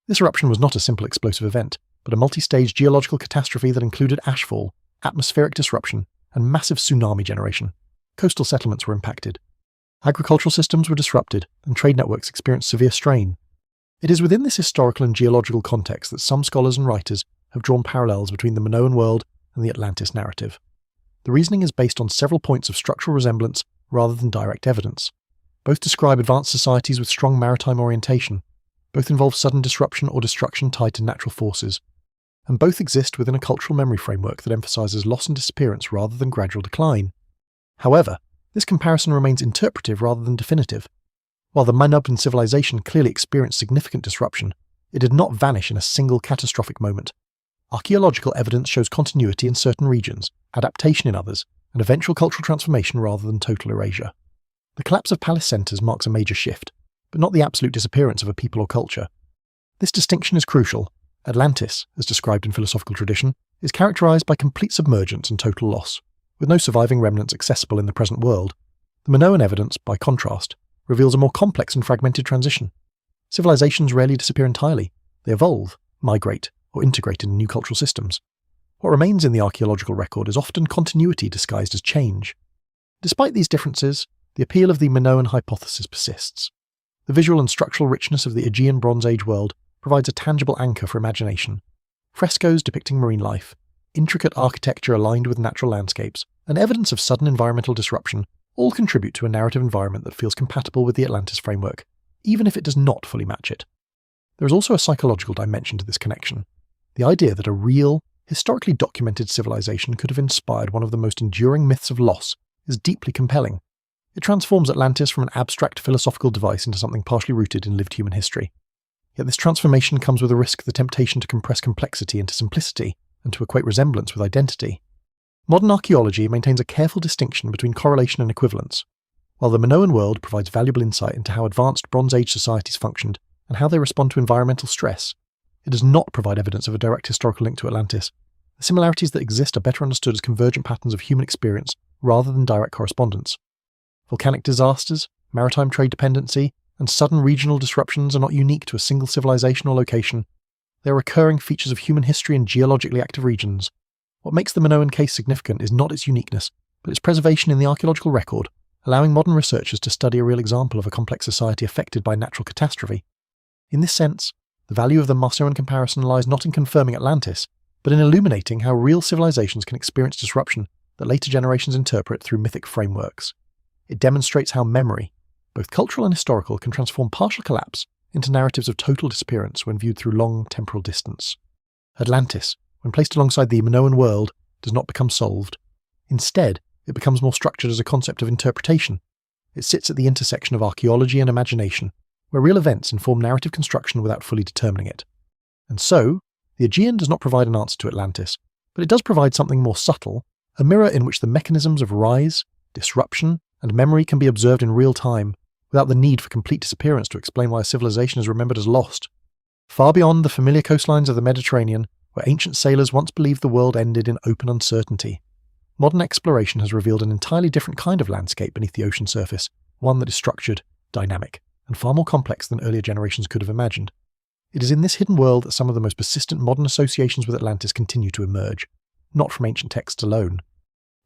This eruption was not a simple explosive event, but a multi-stage geological catastrophe that included ashfall, atmospheric disruption, and massive tsunami generation. Coastal settlements were impacted. Agricultural systems were disrupted, and trade networks experienced severe strain. It is within this historical and geological context that some scholars and writers have drawn parallels between the Minoan world and the Atlantis narrative. The reasoning is based on several points of structural resemblance rather than direct evidence. Both describe advanced societies with strong maritime orientation. Both involve sudden disruption or destruction tied to natural forces. And both exist within a cultural memory framework that emphasises loss and disappearance rather than gradual decline. However, this comparison remains interpretive rather than definitive. While the Minoan civilization clearly experienced significant disruption, it did not vanish in a single catastrophic moment. Archaeological evidence shows continuity in certain regions, adaptation in others, and eventual cultural transformation rather than total erasure. The collapse of palace centres marks a major shift, but not the absolute disappearance of a people or culture. This distinction is crucial. Atlantis, as described in philosophical tradition, is characterised by complete submergence and total loss, with no surviving remnants accessible in the present world. The Minoan evidence, by contrast, reveals a more complex and fragmented transition. Civilizations rarely disappear entirely. They evolve, migrate, or integrate into new cultural systems. What remains in the archaeological record is often continuity disguised as change. Despite these differences, the appeal of the Minoan hypothesis persists. The visual and structural richness of the Aegean Bronze Age world provides a tangible anchor for imagination. Frescoes depicting marine life, intricate architecture aligned with natural landscapes, and evidence of sudden environmental disruption all contribute to a narrative environment that feels compatible with the Atlantis framework, even if it does not fully match it. There is also a psychological dimension to this connection. The idea that a real, historically documented civilization could have inspired one of the most enduring myths of loss is deeply compelling. It transforms Atlantis from an abstract philosophical device into something partially rooted in lived human history. Yet this transformation comes with a risk, the temptation to compress complexity into simplicity and to equate resemblance with identity. Modern archaeology maintains a careful distinction between correlation and equivalence. While the Minoan world provides valuable insight into how advanced Bronze Age societies functioned and how they respond to environmental stress, it does not provide evidence of a direct historical link to Atlantis. The similarities that exist are better understood as convergent patterns of human experience rather than direct correspondence. Volcanic disasters, maritime trade dependency, and sudden regional disruptions are not unique to a single civilization or location. They are recurring features of human history in geologically active regions. What makes the Minoan case significant is not its uniqueness, but its preservation in the archaeological record, allowing modern researchers to study a real example of a complex society affected by natural catastrophe. In this sense, the value of the Minoan comparison lies not in confirming Atlantis, but in illuminating how real civilizations can experience disruption that later generations interpret through mythic frameworks. It demonstrates how memory, both cultural and historical, can transform partial collapse into narratives of total disappearance when viewed through long temporal distance. Atlantis, when placed alongside the Minoan world, does not become solved. Instead, it becomes more structured as a concept of interpretation. It sits at the intersection of archaeology and imagination, where real events inform narrative construction without fully determining it. And so, the Aegean does not provide an answer to Atlantis, but it does provide something more subtle, a mirror in which the mechanisms of rise, disruption, and memory can be observed in real time, without the need for complete disappearance to explain why a civilization is remembered as lost. Far beyond the familiar coastlines of the Mediterranean, where ancient sailors once believed the world ended in open uncertainty, modern exploration has revealed an entirely different kind of landscape beneath the ocean surface, one that is structured, dynamic, and far more complex than earlier generations could have imagined. It is in this hidden world that some of the most persistent modern associations with Atlantis continue to emerge, not from ancient texts alone,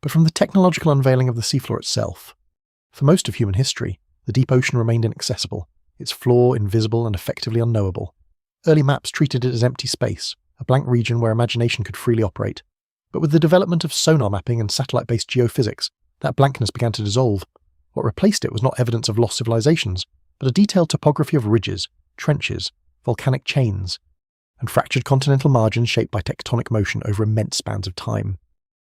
but from the technological unveiling of the seafloor itself. For most of human history, the deep ocean remained inaccessible, its floor invisible and effectively unknowable. Early maps treated it as empty space, a blank region where imagination could freely operate. But with the development of sonar mapping and satellite-based geophysics, that blankness began to dissolve. What replaced it was not evidence of lost civilizations, but a detailed topography of ridges, trenches, volcanic chains, and fractured continental margins shaped by tectonic motion over immense spans of time.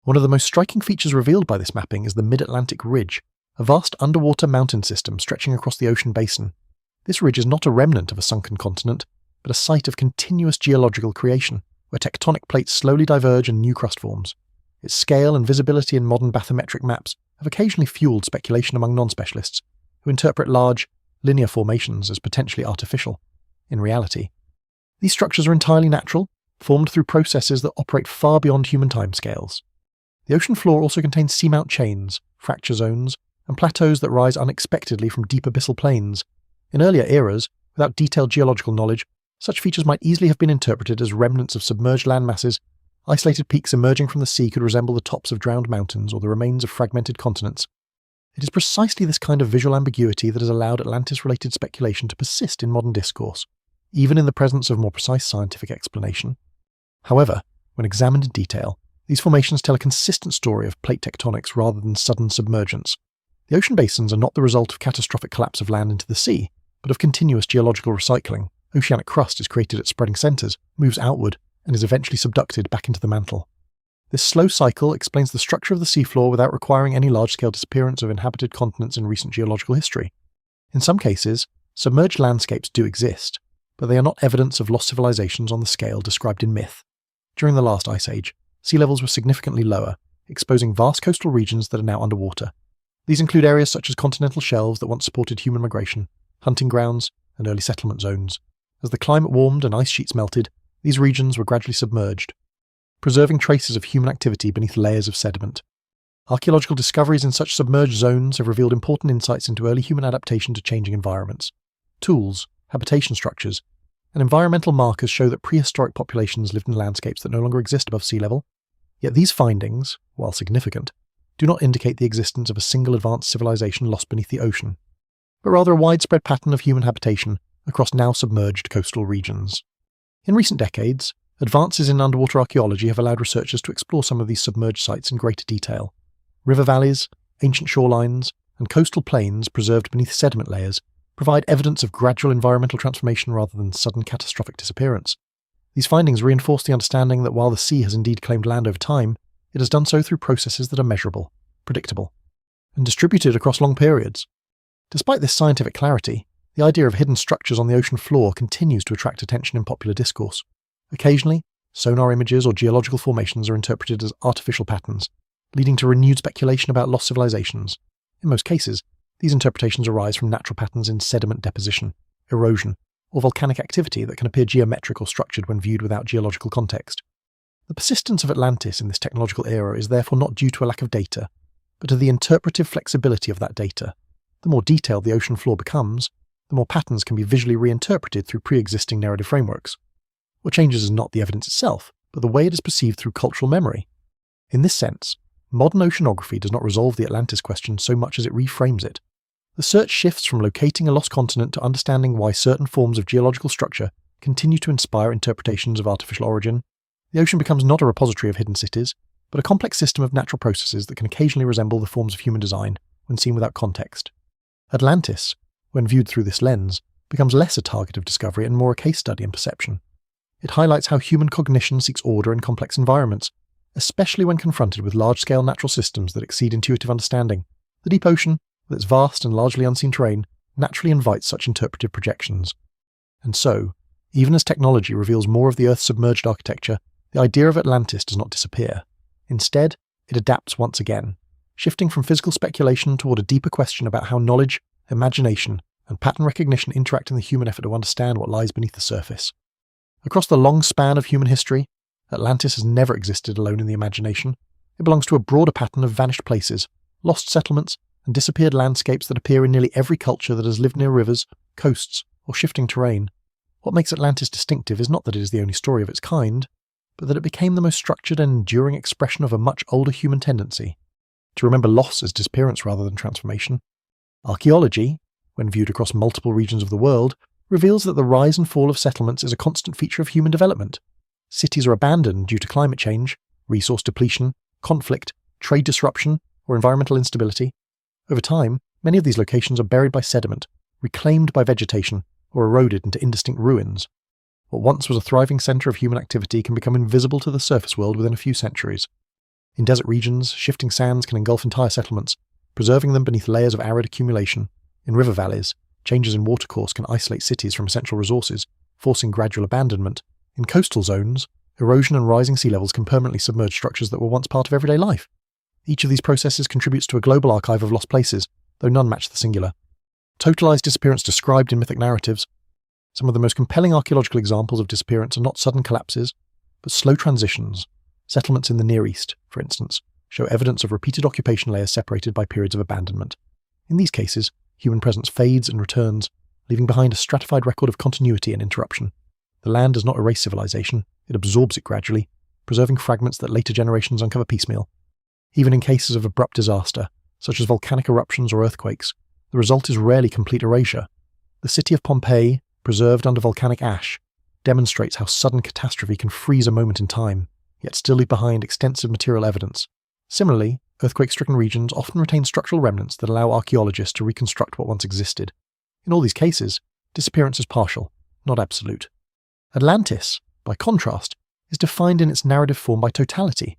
One of the most striking features revealed by this mapping is the Mid-Atlantic Ridge, a vast underwater mountain system stretching across the ocean basin. This ridge is not a remnant of a sunken continent, but a site of continuous geological creation, where tectonic plates slowly diverge and new crust forms. Its scale and visibility in modern bathymetric maps have occasionally fueled speculation among non-specialists, who interpret large, linear formations as potentially artificial. In reality, these structures are entirely natural, formed through processes that operate far beyond human timescales. The ocean floor also contains seamount chains, fracture zones, and plateaus that rise unexpectedly from deep abyssal plains. In earlier eras, without detailed geological knowledge, such features might easily have been interpreted as remnants of submerged landmasses. Isolated peaks emerging from the sea could resemble the tops of drowned mountains or the remains of fragmented continents. It is precisely this kind of visual ambiguity that has allowed Atlantis-related speculation to persist in modern discourse, even in the presence of more precise scientific explanation. However, when examined in detail, these formations tell a consistent story of plate tectonics rather than sudden submergence. The ocean basins are not the result of catastrophic collapse of land into the sea, but of continuous geological recycling. Oceanic crust is created at spreading centres, moves outward, and is eventually subducted back into the mantle. This slow cycle explains the structure of the seafloor without requiring any large-scale disappearance of inhabited continents in recent geological history. In some cases, submerged landscapes do exist, but they are not evidence of lost civilizations on the scale described in myth. During the last ice age, sea levels were significantly lower, exposing vast coastal regions that are now underwater. These include areas such as continental shelves that once supported human migration, hunting grounds, and early settlement zones. As the climate warmed and ice sheets melted, these regions were gradually submerged, preserving traces of human activity beneath layers of sediment. Archaeological discoveries in such submerged zones have revealed important insights into early human adaptation to changing environments. Tools, habitation structures, and environmental markers show that prehistoric populations lived in landscapes that no longer exist above sea level. Yet these findings, while significant, do not indicate the existence of a single advanced civilization lost beneath the ocean, but rather a widespread pattern of human habitation across now submerged coastal regions. In recent decades, advances in underwater archaeology have allowed researchers to explore some of these submerged sites in greater detail. River valleys, ancient shorelines, and coastal plains preserved beneath sediment layers provide evidence of gradual environmental transformation rather than sudden catastrophic disappearance. These findings reinforce the understanding that while the sea has indeed claimed land over time, it has done so through processes that are measurable, predictable, and distributed across long periods. Despite this scientific clarity, the idea of hidden structures on the ocean floor continues to attract attention in popular discourse. Occasionally, sonar images or geological formations are interpreted as artificial patterns, leading to renewed speculation about lost civilizations. In most cases, these interpretations arise from natural patterns in sediment deposition, erosion, or volcanic activity that can appear geometric or structured when viewed without geological context. The persistence of Atlantis in this technological era is therefore not due to a lack of data, but to the interpretive flexibility of that data. The more detailed the ocean floor becomes, the more patterns can be visually reinterpreted through pre-existing narrative frameworks. What changes is not the evidence itself, but the way it is perceived through cultural memory. In this sense, modern oceanography does not resolve the Atlantis question so much as it reframes it. The search shifts from locating a lost continent to understanding why certain forms of geological structure continue to inspire interpretations of artificial origin. The ocean becomes not a repository of hidden cities, but a complex system of natural processes that can occasionally resemble the forms of human design when seen without context. Atlantis, when viewed through this lens, becomes less a target of discovery and more a case study in perception. It highlights how human cognition seeks order in complex environments, especially when confronted with large-scale natural systems that exceed intuitive understanding. The deep ocean, with its vast and largely unseen terrain, naturally invites such interpretive projections. And so, even as technology reveals more of the Earth's submerged architecture, the idea of Atlantis does not disappear. Instead, it adapts once again, shifting from physical speculation toward a deeper question about how knowledge, imagination, and pattern recognition interact in the human effort to understand what lies beneath the surface. Across the long span of human history, Atlantis has never existed alone in the imagination. It belongs to a broader pattern of vanished places, lost settlements, and disappeared landscapes that appear in nearly every culture that has lived near rivers, coasts, or shifting terrain. What makes Atlantis distinctive is not that it is the only story of its kind, but that it became the most structured and enduring expression of a much older human tendency to remember loss as disappearance rather than transformation. Archaeology, when viewed across multiple regions of the world, reveals that the rise and fall of settlements is a constant feature of human development. Cities are abandoned due to climate change, resource depletion, conflict, trade disruption, or environmental instability. Over time, many of these locations are buried by sediment, reclaimed by vegetation, or eroded into indistinct ruins. What once was a thriving centre of human activity can become invisible to the surface world within a few centuries. In desert regions, shifting sands can engulf entire settlements, preserving them beneath layers of arid accumulation. In river valleys, changes in watercourse can isolate cities from essential resources, forcing gradual abandonment. In coastal zones, erosion and rising sea levels can permanently submerge structures that were once part of everyday life. Each of these processes contributes to a global archive of lost places, though none match the singular. Totalized disappearance described in mythic narratives. Some of the most compelling archaeological examples of disappearance are not sudden collapses, but slow transitions. Settlements in the Near East, for instance, show evidence of repeated occupation layers separated by periods of abandonment. In these cases, human presence fades and returns, leaving behind a stratified record of continuity and interruption. The land does not erase civilization, it absorbs it gradually, preserving fragments that later generations uncover piecemeal. Even in cases of abrupt disaster, such as volcanic eruptions or earthquakes, the result is rarely complete erasure. The city of Pompeii, preserved under volcanic ash, demonstrates how sudden catastrophe can freeze a moment in time, yet still leave behind extensive material evidence. Similarly, earthquake-stricken regions often retain structural remnants that allow archaeologists to reconstruct what once existed. In all these cases, disappearance is partial, not absolute. Atlantis, by contrast, is defined in its narrative form by totality.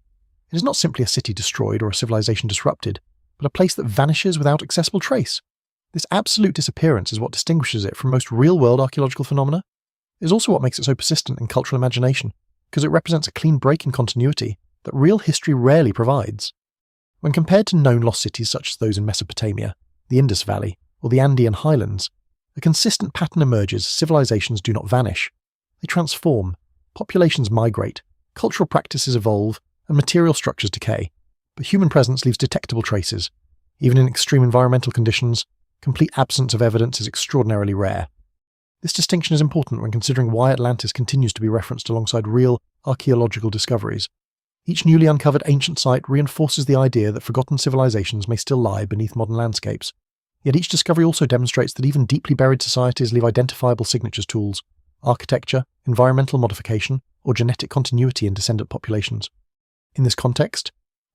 It is not simply a city destroyed or a civilization disrupted, but a place that vanishes without accessible trace. This absolute disappearance is what distinguishes it from most real-world archaeological phenomena. It is also what makes it so persistent in cultural imagination, because it represents a clean break in continuity that real history rarely provides. When compared to known lost cities such as those in Mesopotamia, the Indus Valley, or the Andean highlands, a consistent pattern emerges: civilizations do not vanish. They transform, populations migrate, cultural practices evolve, and material structures decay, but human presence leaves detectable traces. Even in extreme environmental conditions, complete absence of evidence is extraordinarily rare. This distinction is important when considering why Atlantis continues to be referenced alongside real archaeological discoveries. Each newly uncovered ancient site reinforces the idea that forgotten civilizations may still lie beneath modern landscapes. Yet each discovery also demonstrates that even deeply buried societies leave identifiable signatures tools: architecture, environmental modification, or genetic continuity in descendant populations. In this context,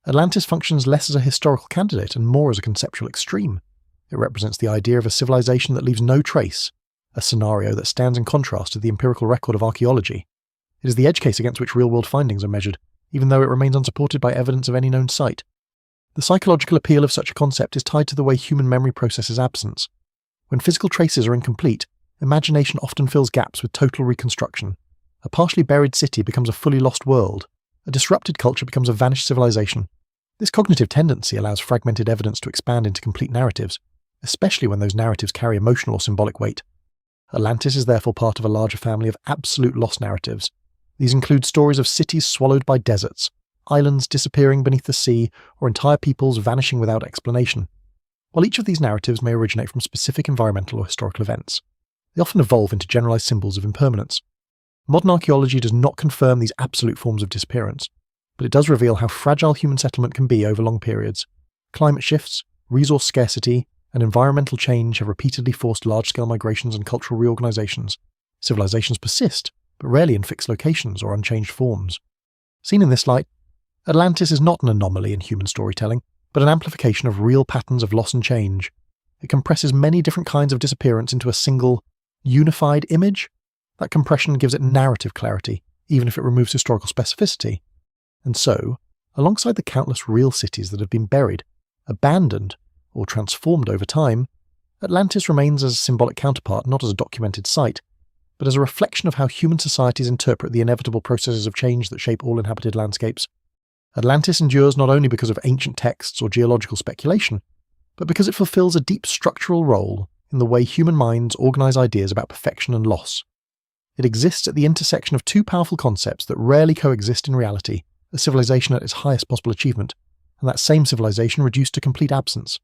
Atlantis functions less as a historical candidate and more as a conceptual extreme. It represents the idea of a civilization that leaves no trace, a scenario that stands in contrast to the empirical record of archaeology. It is the edge case against which real-world findings are measured, even though it remains unsupported by evidence of any known site. The psychological appeal of such a concept is tied to the way human memory processes absence. When physical traces are incomplete, imagination often fills gaps with total reconstruction. A partially buried city becomes a fully lost world. A disrupted culture becomes a vanished civilization. This cognitive tendency allows fragmented evidence to expand into complete narratives, especially when those narratives carry emotional or symbolic weight. Atlantis is therefore part of a larger family of absolute lost narratives. These include stories of cities swallowed by deserts, islands disappearing beneath the sea, or entire peoples vanishing without explanation. While each of these narratives may originate from specific environmental or historical events, they often evolve into generalized symbols of impermanence. Modern archaeology does not confirm these absolute forms of disappearance, but it does reveal how fragile human settlement can be over long periods. Climate shifts, resource scarcity, and environmental change have repeatedly forced large-scale migrations and cultural reorganizations. Civilizations persist, but rarely in fixed locations or unchanged forms. Seen in this light, Atlantis is not an anomaly in human storytelling, but an amplification of real patterns of loss and change. It compresses many different kinds of disappearance into a single, unified image. That compression gives it narrative clarity, even if it removes historical specificity. And so, alongside the countless real cities that have been buried, abandoned, or transformed over time, Atlantis remains as a symbolic counterpart, not as a documented site, but as a reflection of how human societies interpret the inevitable processes of change that shape all inhabited landscapes. Atlantis endures not only because of ancient texts or geological speculation, but because it fulfills a deep structural role in the way human minds organize ideas about perfection and loss. It exists at the intersection of two powerful concepts that rarely coexist in reality: a civilization at its highest possible achievement, and that same civilization reduced to complete absence.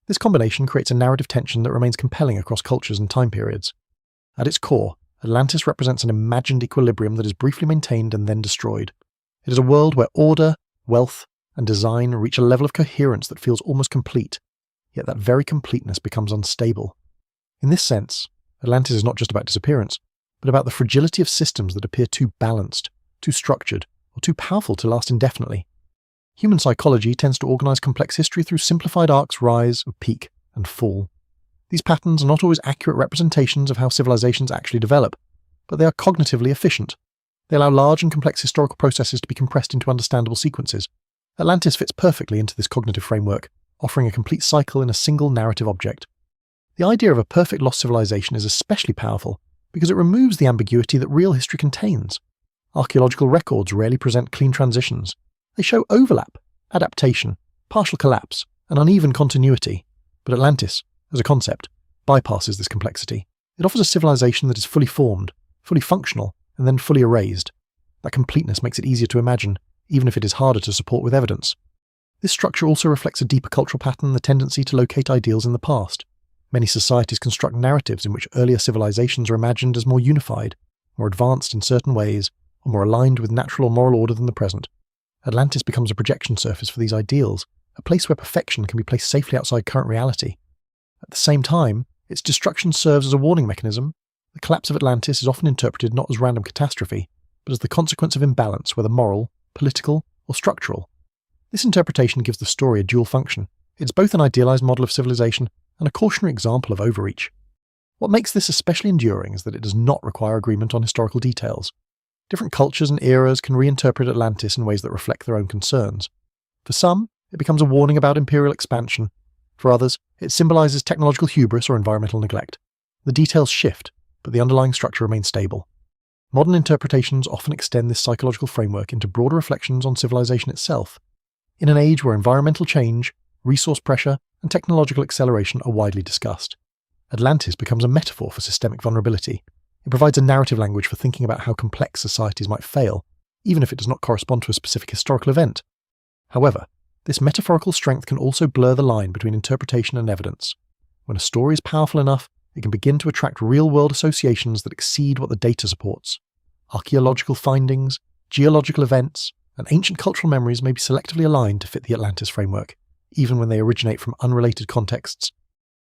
This combination creates a narrative tension that remains compelling across cultures and time periods. At its core, Atlantis represents an imagined equilibrium that is briefly maintained and then destroyed. It is a world where order, wealth, and design reach a level of coherence that feels almost complete, yet that very completeness becomes unstable. In this sense, Atlantis is not just about disappearance, but about the fragility of systems that appear too balanced, too structured, or too powerful to last indefinitely. Human psychology tends to organize complex history through simplified arcs: rise, peak, and fall. These patterns are not always accurate representations of how civilizations actually develop, but they are cognitively efficient. They allow large and complex historical processes to be compressed into understandable sequences, Atlantis fits perfectly into this cognitive framework, offering a complete cycle in a single narrative object. The idea of a perfect lost civilization is especially powerful because it removes the ambiguity that real history contains. Archaeological records rarely present clean transitions. They show overlap, adaptation, partial collapse, and uneven continuity. But Atlantis, as a concept, bypasses this complexity. It offers a civilization that is fully formed, fully functional, and then fully erased. That completeness makes it easier to imagine, even if it is harder to support with evidence. This structure also reflects a deeper cultural pattern, the tendency to locate ideals in the past. Many societies construct narratives in which earlier civilizations are imagined as more unified, more advanced in certain ways, or more aligned with natural or moral order than the present. Atlantis becomes a projection surface for these ideals, a place where perfection can be placed safely outside current reality. At the same time, its destruction serves as a warning mechanism. The collapse of Atlantis is often interpreted not as random catastrophe, but as the consequence of imbalance, whether moral, political, or structural. This interpretation gives the story a dual function. It's both an idealized model of civilization and a cautionary example of overreach. What makes this especially enduring is that it does not require agreement on historical details. Different cultures and eras can reinterpret Atlantis in ways that reflect their own concerns. For some, it becomes a warning about imperial expansion. For others, it symbolizes technological hubris or environmental neglect. The details shift, but the underlying structure remains stable. Modern interpretations often extend this psychological framework into broader reflections on civilization itself. In an age where environmental change, resource pressure, and technological acceleration are widely discussed, Atlantis becomes a metaphor for systemic vulnerability. It provides a narrative language for thinking about how complex societies might fail, even if it does not correspond to a specific historical event. However, this metaphorical strength can also blur the line between interpretation and evidence. When a story is powerful enough, it can begin to attract real-world associations that exceed what the data supports. Archaeological findings, geological events, and ancient cultural memories may be selectively aligned to fit the Atlantis framework, even when they originate from unrelated contexts.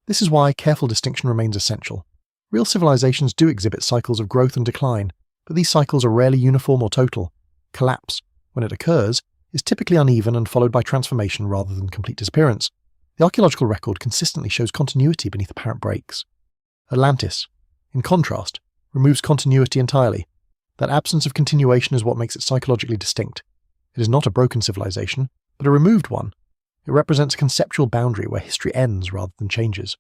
This is why careful distinction remains essential. Real civilizations do exhibit cycles of growth and decline, but these cycles are rarely uniform or total. Collapse, when it occurs, is typically uneven and followed by transformation rather than complete disappearance. The archaeological record consistently shows continuity beneath apparent breaks. Atlantis, in contrast, removes continuity entirely. That absence of continuation is what makes it psychologically distinct. It is not a broken civilization, but a removed one. It represents a conceptual boundary where history ends rather than changes.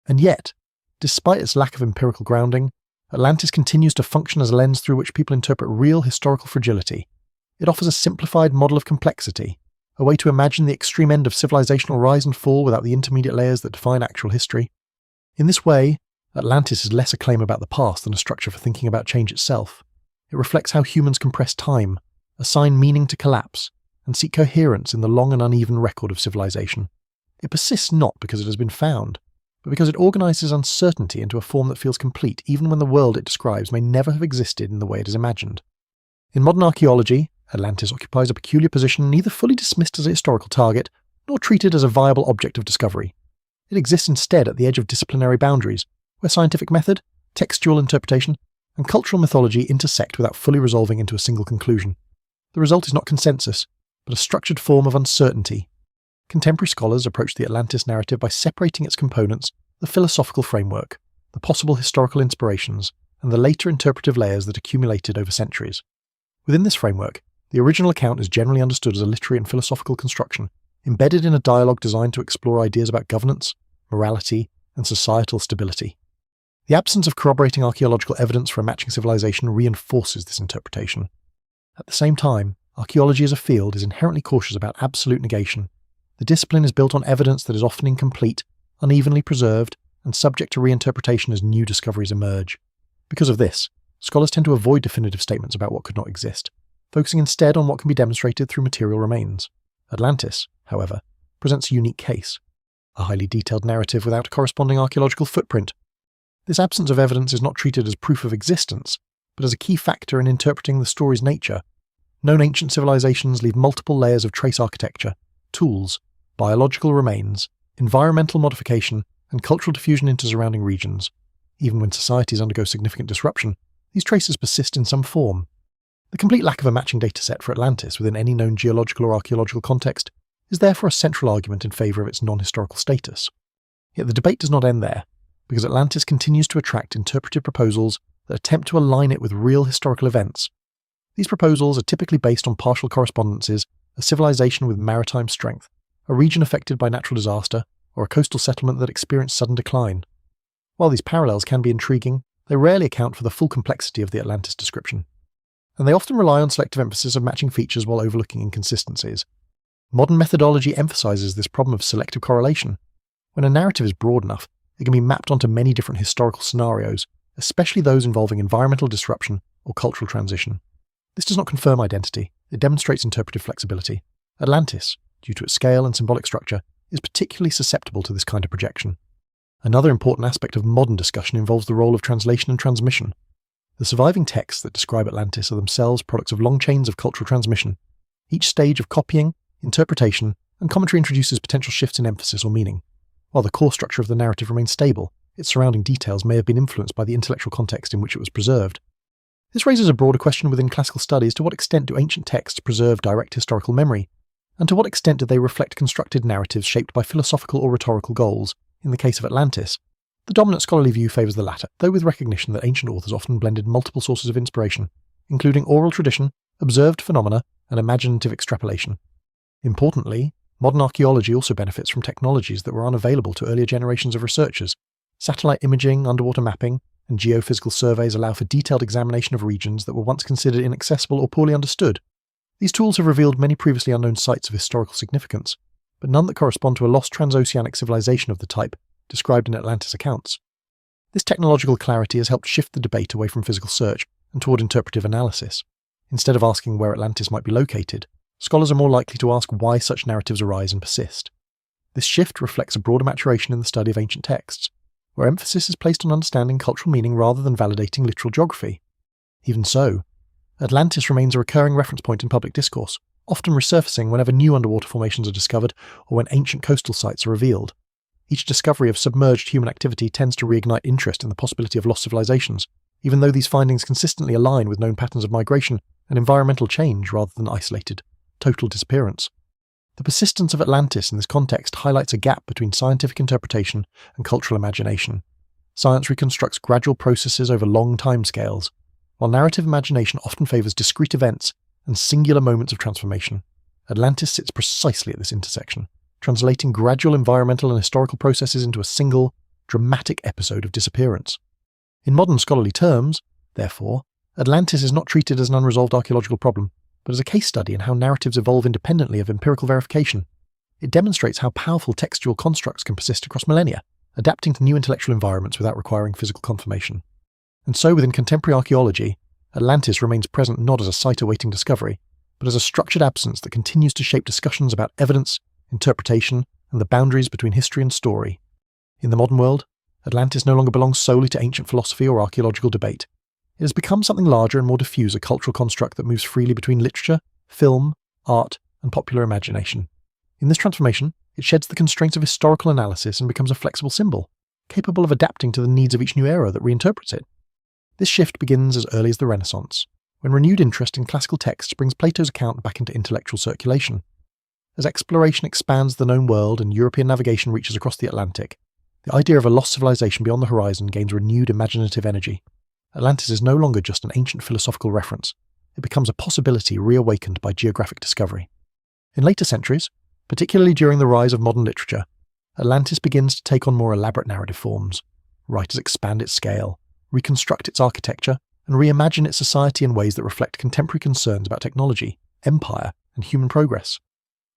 And yet, despite its lack of empirical grounding, Atlantis continues to function as a lens through which people interpret real historical fragility. It offers a simplified model of complexity, a way to imagine the extreme end of civilizational rise and fall without the intermediate layers that define actual history. In this way, Atlantis is less a claim about the past than a structure for thinking about change itself. It reflects how humans compress time, assign meaning to collapse, and seek coherence in the long and uneven record of civilization. It persists not because it has been found, but because it organizes uncertainty into a form that feels complete even when the world it describes may never have existed in the way it is imagined. In modern archaeology, Atlantis occupies a peculiar position neither fully dismissed as a historical target, nor treated as a viable object of discovery. It exists instead at the edge of disciplinary boundaries, where scientific method, textual interpretation, and cultural mythology intersect without fully resolving into a single conclusion. The result is not consensus, but a structured form of uncertainty. Contemporary scholars approach the Atlantis narrative by separating its components, the philosophical framework, the possible historical inspirations, and the later interpretive layers that accumulated over centuries. Within this framework, the original account is generally understood as a literary and philosophical construction, embedded in a dialogue designed to explore ideas about governance, morality, and societal stability. The absence of corroborating archaeological evidence for a matching civilization reinforces this interpretation. At the same time, archaeology as a field is inherently cautious about absolute negation. The discipline is built on evidence that is often incomplete, unevenly preserved, and subject to reinterpretation as new discoveries emerge. Because of this, scholars tend to avoid definitive statements about what could not exist, focusing instead on what can be demonstrated through material remains. Atlantis, however, presents a unique case, a highly detailed narrative without a corresponding archaeological footprint. This absence of evidence is not treated as proof of existence, but as a key factor in interpreting the story's nature. Known ancient civilizations leave multiple layers of trace architecture, tools, biological remains, environmental modification, and cultural diffusion into surrounding regions. Even when societies undergo significant disruption, these traces persist in some form. The complete lack of a matching dataset for Atlantis within any known geological or archaeological context is therefore a central argument in favour of its non-historical status. Yet the debate does not end there, because Atlantis continues to attract interpretive proposals that attempt to align it with real historical events. These proposals are typically based on partial correspondences, a civilization with maritime strength, a region affected by natural disaster, or a coastal settlement that experienced sudden decline. While these parallels can be intriguing, they rarely account for the full complexity of the Atlantis description. And they often rely on selective emphasis of matching features while overlooking inconsistencies. Modern methodology emphasizes this problem of selective correlation. When a narrative is broad enough, it can be mapped onto many different historical scenarios, especially those involving environmental disruption or cultural transition. This does not confirm identity, it demonstrates interpretive flexibility. Atlantis, due to its scale and symbolic structure, is particularly susceptible to this kind of projection. Another important aspect of modern discussion involves the role of translation and transmission. The surviving texts that describe Atlantis are themselves products of long chains of cultural transmission. Each stage of copying, interpretation, and commentary introduces potential shifts in emphasis or meaning. While the core structure of the narrative remains stable, its surrounding details may have been influenced by the intellectual context in which it was preserved. This raises a broader question within classical studies: to what extent do ancient texts preserve direct historical memory? And to what extent do they reflect constructed narratives shaped by philosophical or rhetorical goals? In the case of Atlantis, the dominant scholarly view favours the latter, though with recognition that ancient authors often blended multiple sources of inspiration, including oral tradition, observed phenomena, and imaginative extrapolation. Importantly, modern archaeology also benefits from technologies that were unavailable to earlier generations of researchers. Satellite imaging, underwater mapping, and geophysical surveys allow for detailed examination of regions that were once considered inaccessible or poorly understood. These tools have revealed many previously unknown sites of historical significance, but none that correspond to a lost transoceanic civilization of the type described in Atlantis accounts. This technological clarity has helped shift the debate away from physical search and toward interpretive analysis. Instead of asking where Atlantis might be located, scholars are more likely to ask why such narratives arise and persist. This shift reflects a broader maturation in the study of ancient texts, where emphasis is placed on understanding cultural meaning rather than validating literal geography. Even so, Atlantis remains a recurring reference point in public discourse, often resurfacing whenever new underwater formations are discovered or when ancient coastal sites are revealed. Each discovery of submerged human activity tends to reignite interest in the possibility of lost civilizations, even though these findings consistently align with known patterns of migration and environmental change rather than isolated, total disappearance. The persistence of Atlantis in this context highlights a gap between scientific interpretation and cultural imagination. Science reconstructs gradual processes over long timescales, while narrative imagination often favours discrete events and singular moments of transformation. Atlantis sits precisely at this intersection, translating gradual environmental and historical processes into a single, dramatic episode of disappearance. In modern scholarly terms, therefore, Atlantis is not treated as an unresolved archaeological problem, but as a case study in how narratives evolve independently of empirical verification. It demonstrates how powerful textual constructs can persist across millennia, adapting to new intellectual environments without requiring physical confirmation. And so within contemporary archaeology, Atlantis remains present not as a site awaiting discovery, but as a structured absence that continues to shape discussions about evidence, interpretation, and the boundaries between history and story. In the modern world, Atlantis no longer belongs solely to ancient philosophy or archaeological debate. It has become something larger and more diffuse, a cultural construct that moves freely between literature, film, art, and popular imagination. In this transformation, it sheds the constraints of historical analysis and becomes a flexible symbol, capable of adapting to the needs of each new era that reinterprets it. This shift begins as early as the Renaissance, when renewed interest in classical texts brings Plato's account back into intellectual circulation. As exploration expands the known world and European navigation reaches across the Atlantic, the idea of a lost civilization beyond the horizon gains renewed imaginative energy. Atlantis is no longer just an ancient philosophical reference, it becomes a possibility reawakened by geographic discovery. In later centuries, particularly during the rise of modern literature, Atlantis begins to take on more elaborate narrative forms. Writers expand its scale, reconstruct its architecture, and reimagine its society in ways that reflect contemporary concerns about technology, empire, and human progress.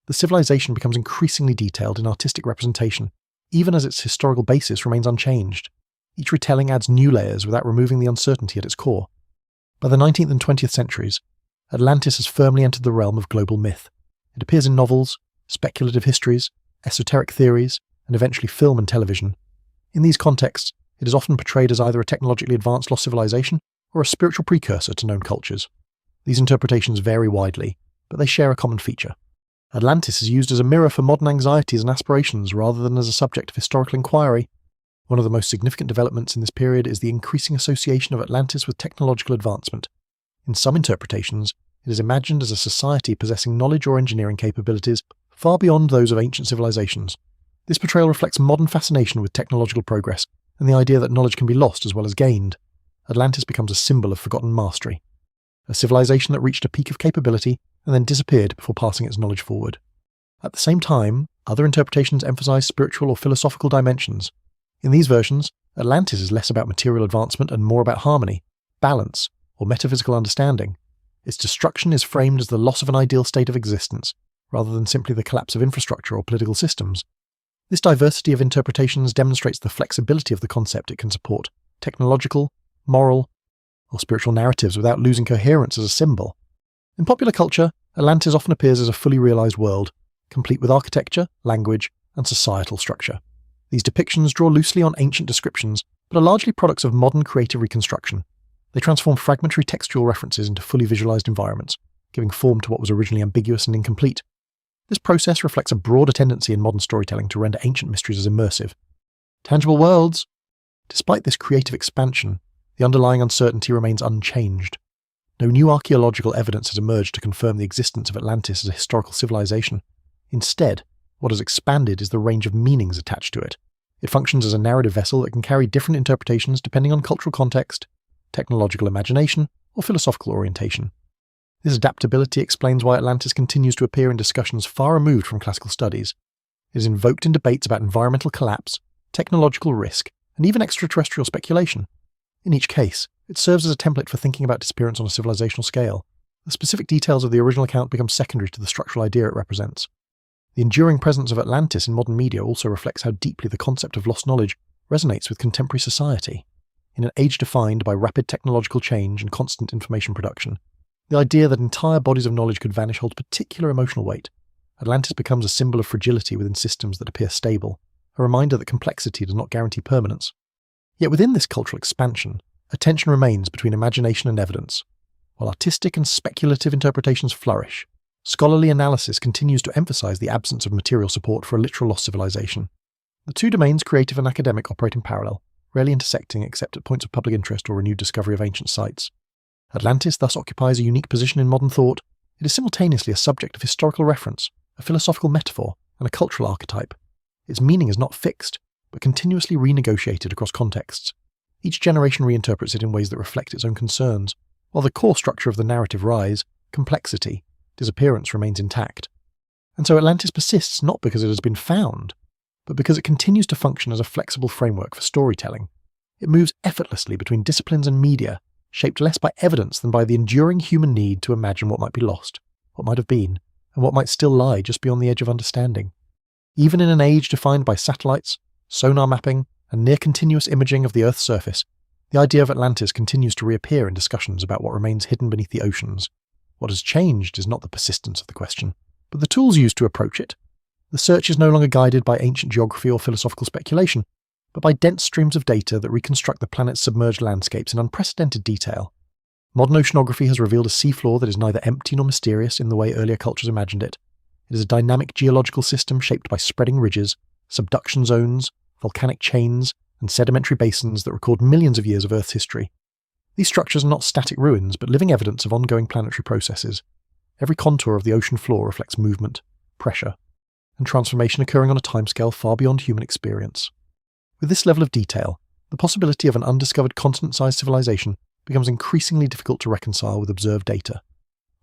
The civilization becomes increasingly detailed in artistic representation, even as its historical basis remains unchanged. Each retelling adds new layers without removing the uncertainty at its core. By the 19th and 20th centuries, Atlantis has firmly entered the realm of global myth. It appears in novels, speculative histories, esoteric theories, and eventually film and television. In these contexts, it is often portrayed as either a technologically advanced lost civilization or a spiritual precursor to known cultures. These interpretations vary widely, but they share a common feature. Atlantis is used as a mirror for modern anxieties and aspirations rather than as a subject of historical inquiry. One of the most significant developments in this period is the increasing association of Atlantis with technological advancement. In some interpretations, it is imagined as a society possessing knowledge or engineering capabilities far beyond those of ancient civilizations. This portrayal reflects modern fascination with technological progress and the idea that knowledge can be lost as well as gained. Atlantis becomes a symbol of forgotten mastery. A civilization that reached a peak of capability and then disappeared before passing its knowledge forward. At the same time, other interpretations emphasize spiritual or philosophical dimensions. In these versions, Atlantis is less about material advancement and more about harmony, balance, or metaphysical understanding. Its destruction is framed as the loss of an ideal state of existence, rather than simply the collapse of infrastructure or political systems. This diversity of interpretations demonstrates the flexibility of the concept it can support technological, moral, or spiritual narratives without losing coherence as a symbol. In popular culture, Atlantis often appears as a fully realized world, complete with architecture, language, and societal structure. These depictions draw loosely on ancient descriptions, but are largely products of modern creative reconstruction. They transform fragmentary textual references into fully visualized environments, giving form to what was originally ambiguous and incomplete. This process reflects a broader tendency in modern storytelling to render ancient mysteries as immersive. Tangible worlds. Despite this creative expansion, the underlying uncertainty remains unchanged. No new archaeological evidence has emerged to confirm the existence of Atlantis as a historical civilization. Instead, what has expanded is the range of meanings attached to it. It functions as a narrative vessel that can carry different interpretations depending on cultural context, technological imagination, or philosophical orientation. This adaptability explains why Atlantis continues to appear in discussions far removed from classical studies. It is invoked in debates about environmental collapse, technological risk, and even extraterrestrial speculation. In each case, it serves as a template for thinking about disappearance on a civilizational scale. The specific details of the original account become secondary to the structural idea it represents. The enduring presence of Atlantis in modern media also reflects how deeply the concept of lost knowledge resonates with contemporary society. In an age defined by rapid technological change and constant information production, the idea that entire bodies of knowledge could vanish holds particular emotional weight. Atlantis becomes a symbol of fragility within systems that appear stable, a reminder that complexity does not guarantee permanence. Yet within this cultural expansion, a tension remains between imagination and evidence. While artistic and speculative interpretations flourish, scholarly analysis continues to emphasize the absence of material support for a literal lost civilization. The two domains, creative and academic, operate in parallel, rarely intersecting except at points of public interest or renewed discovery of ancient sites. Atlantis thus occupies a unique position in modern thought. It is simultaneously a subject of historical reference, a philosophical metaphor, and a cultural archetype. Its meaning is not fixed, but continuously renegotiated across contexts. Each generation reinterprets it in ways that reflect its own concerns, while the core structure of the narrative rise, complexity, disappearance remains intact. And so Atlantis persists not because it has been found, but because it continues to function as a flexible framework for storytelling. It moves effortlessly between disciplines and media, shaped less by evidence than by the enduring human need to imagine what might be lost, what might have been, and what might still lie just beyond the edge of understanding. Even in an age defined by satellites, sonar mapping, and near-continuous imaging of the Earth's surface, the idea of Atlantis continues to reappear in discussions about what remains hidden beneath the oceans. What has changed is not the persistence of the question, but the tools used to approach it. The search is no longer guided by ancient geography or philosophical speculation, but by dense streams of data that reconstruct the planet's submerged landscapes in unprecedented detail. Modern oceanography has revealed a seafloor that is neither empty nor mysterious in the way earlier cultures imagined it. It is a dynamic geological system shaped by spreading ridges, subduction zones, volcanic chains, and sedimentary basins that record millions of years of Earth's history. These structures are not static ruins, but living evidence of ongoing planetary processes. Every contour of the ocean floor reflects movement, pressure, and transformation occurring on a timescale far beyond human experience. With this level of detail, the possibility of an undiscovered continent-sized civilization becomes increasingly difficult to reconcile with observed data.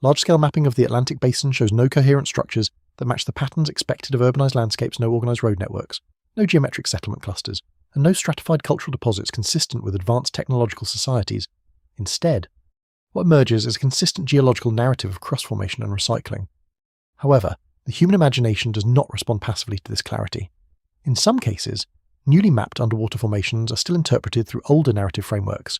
Large-scale mapping of the Atlantic basin shows no coherent structures that match the patterns expected of urbanized landscapes, no organized road networks, no geometric settlement clusters, and no stratified cultural deposits consistent with advanced technological societies. Instead, what emerges is a consistent geological narrative of crust formation and recycling. However, the human imagination does not respond passively to this clarity. In some cases, newly mapped underwater formations are still interpreted through older narrative frameworks.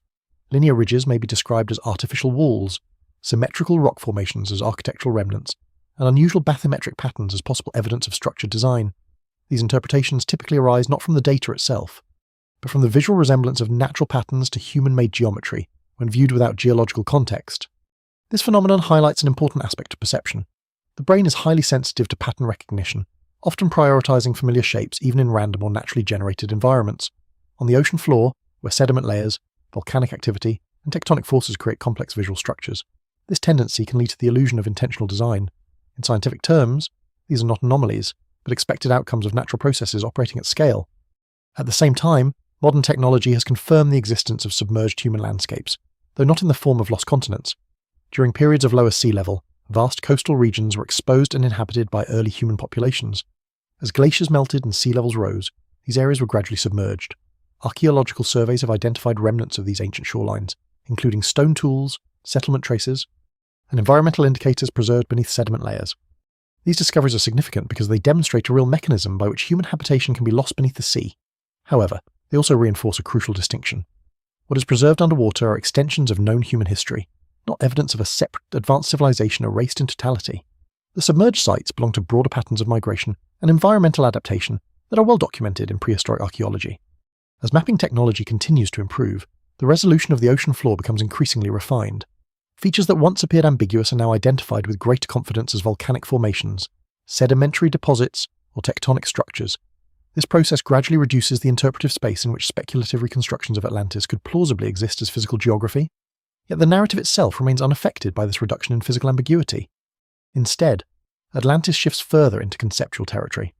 Linear ridges may be described as artificial walls, symmetrical rock formations as architectural remnants, and unusual bathymetric patterns as possible evidence of structured design. These interpretations typically arise not from the data itself, but from the visual resemblance of natural patterns to human-made geometry when viewed without geological context. This phenomenon highlights an important aspect of perception. The brain is highly sensitive to pattern recognition, often prioritizing familiar shapes even in random or naturally generated environments. On the ocean floor, where sediment layers, volcanic activity, and tectonic forces create complex visual structures, this tendency can lead to the illusion of intentional design. In scientific terms, these are not anomalies, but expected outcomes of natural processes operating at scale. At the same time, modern technology has confirmed the existence of submerged human landscapes, though not in the form of lost continents. During periods of lower sea level, vast coastal regions were exposed and inhabited by early human populations. As glaciers melted and sea levels rose, these areas were gradually submerged. Archaeological surveys have identified remnants of these ancient shorelines, including stone tools, settlement traces, and environmental indicators preserved beneath sediment layers. These discoveries are significant because they demonstrate a real mechanism by which human habitation can be lost beneath the sea. However, they also reinforce a crucial distinction. What is preserved underwater are extensions of known human history, not evidence of a separate advanced civilization erased in totality. The submerged sites belong to broader patterns of migration and environmental adaptation that are well documented in prehistoric archaeology. As mapping technology continues to improve, the resolution of the ocean floor becomes increasingly refined. Features that once appeared ambiguous are now identified with greater confidence as volcanic formations, sedimentary deposits, or tectonic structures. This process gradually reduces the interpretive space in which speculative reconstructions of Atlantis could plausibly exist as physical geography, yet the narrative itself remains unaffected by this reduction in physical ambiguity. Instead, Atlantis shifts further into conceptual territory.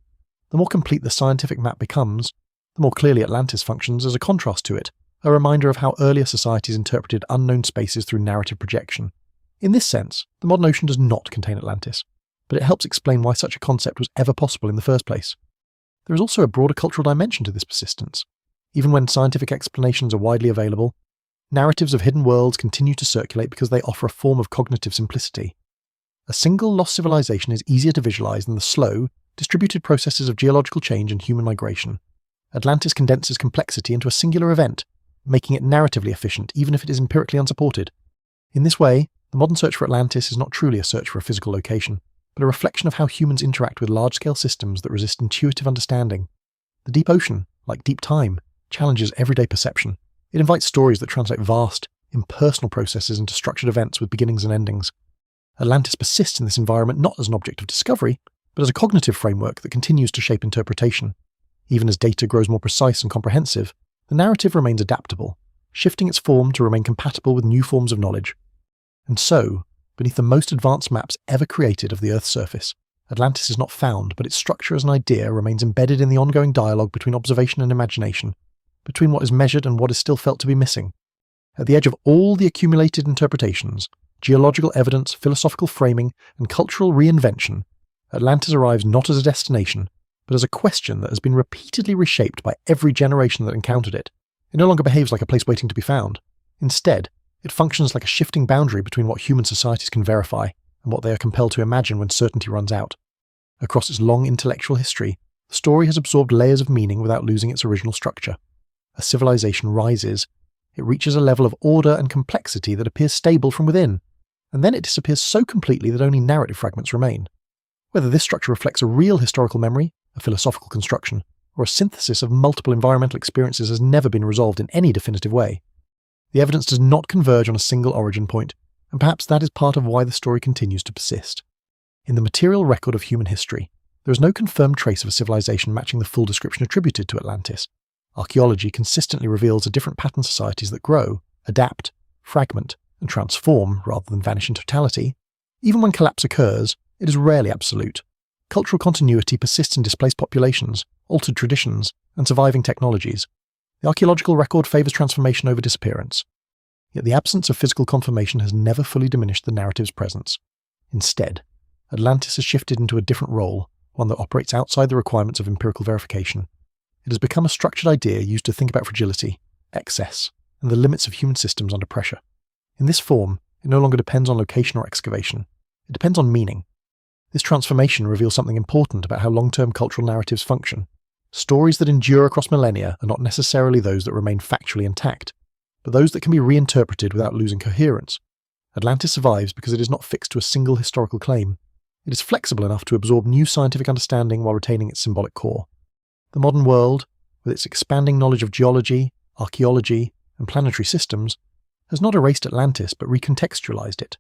The more complete the scientific map becomes, the more clearly Atlantis functions as a contrast to it, a reminder of how earlier societies interpreted unknown spaces through narrative projection. In this sense, the modern ocean does not contain Atlantis, but it helps explain why such a concept was ever possible in the first place. There is also a broader cultural dimension to this persistence. Even when scientific explanations are widely available, narratives of hidden worlds continue to circulate because they offer a form of cognitive simplicity. A single lost civilization is easier to visualize than the slow, distributed processes of geological change and human migration. Atlantis condenses complexity into a singular event, making it narratively efficient even if it is empirically unsupported. In this way, the modern search for Atlantis is not truly a search for a physical location, but a reflection of how humans interact with large-scale systems that resist intuitive understanding. The deep ocean, like deep time, challenges everyday perception. It invites stories that translate vast, impersonal processes into structured events with beginnings and endings. Atlantis persists in this environment not as an object of discovery, but as a cognitive framework that continues to shape interpretation. Even as data grows more precise and comprehensive, the narrative remains adaptable, shifting its form to remain compatible with new forms of knowledge. And so, beneath the most advanced maps ever created of the Earth's surface, Atlantis is not found, but its structure as an idea remains embedded in the ongoing dialogue between observation and imagination, between what is measured and what is still felt to be missing. At the edge of all the accumulated interpretations, geological evidence, philosophical framing, and cultural reinvention, Atlantis arrives not as a destination, but as a question that has been repeatedly reshaped by every generation that encountered it. It no longer behaves like a place waiting to be found. Instead, it functions like a shifting boundary between what human societies can verify and what they are compelled to imagine when certainty runs out. Across its long intellectual history, the story has absorbed layers of meaning without losing its original structure. As civilization rises, it reaches a level of order and complexity that appears stable from within, and then it disappears so completely that only narrative fragments remain. Whether this structure reflects a real historical memory, a philosophical construction, or a synthesis of multiple environmental experiences has never been resolved in any definitive way. The evidence does not converge on a single origin point, and perhaps that is part of why the story continues to persist. In the material record of human history, there is no confirmed trace of a civilization matching the full description attributed to Atlantis. Archaeology consistently reveals a different pattern societies that grow, adapt, fragment, and transform rather than vanish in totality. Even when collapse occurs, it is rarely absolute. Cultural continuity persists in displaced populations, altered traditions, and surviving technologies. The archaeological record favours transformation over disappearance. Yet the absence of physical confirmation has never fully diminished the narrative's presence. Instead, Atlantis has shifted into a different role, one that operates outside the requirements of empirical verification. It has become a structured idea used to think about fragility, excess, and the limits of human systems under pressure. In this form, it no longer depends on location or excavation. It depends on meaning. This transformation reveals something important about how long-term cultural narratives function. Stories that endure across millennia are not necessarily those that remain factually intact, but those that can be reinterpreted without losing coherence. Atlantis survives because it is not fixed to a single historical claim. It is flexible enough to absorb new scientific understanding while retaining its symbolic core. The modern world, with its expanding knowledge of geology, archaeology, and planetary systems, has not erased Atlantis but recontextualized it.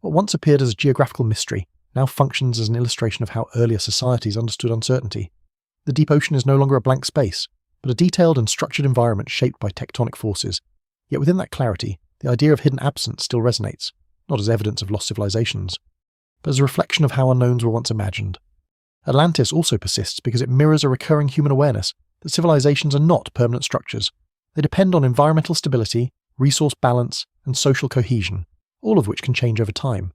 What once appeared as a geographical mystery now functions as an illustration of how earlier societies understood uncertainty. The deep ocean is no longer a blank space, but a detailed and structured environment shaped by tectonic forces. Yet within that clarity, the idea of hidden absence still resonates, not as evidence of lost civilizations, but as a reflection of how unknowns were once imagined. Atlantis also persists because it mirrors a recurring human awareness that civilizations are not permanent structures. They depend on environmental stability, resource balance, and social cohesion, all of which can change over time.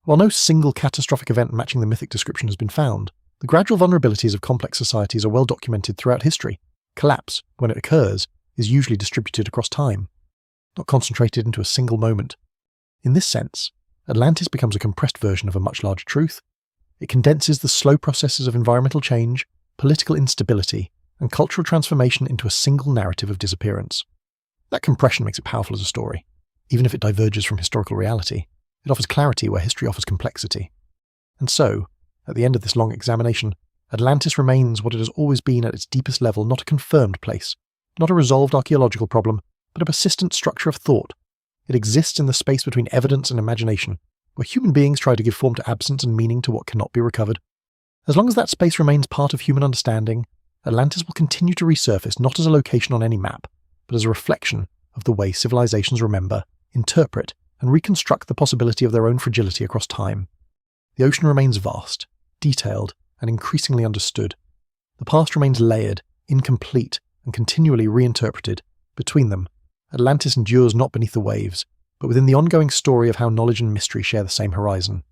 While no single catastrophic event matching the mythic description has been found, the gradual vulnerabilities of complex societies are well documented throughout history. Collapse, when it occurs, is usually distributed across time, not concentrated into a single moment. In this sense, Atlantis becomes a compressed version of a much larger truth. It condenses the slow processes of environmental change, political instability, and cultural transformation into a single narrative of disappearance. That compression makes it powerful as a story. Even if it diverges from historical reality, it offers clarity where history offers complexity. And so, at the end of this long examination, Atlantis remains what it has always been at its deepest level, not a confirmed place, not a resolved archaeological problem, but a persistent structure of thought. It exists in the space between evidence and imagination, where human beings try to give form to absence and meaning to what cannot be recovered. As long as that space remains part of human understanding, Atlantis will continue to resurface not as a location on any map, but as a reflection of the way civilizations remember, interpret, and reconstruct the possibility of their own fragility across time. The ocean remains vast, detailed, and increasingly understood. The past remains layered, incomplete, and continually reinterpreted. Between them, Atlantis endures not beneath the waves, but within the ongoing story of how knowledge and mystery share the same horizon.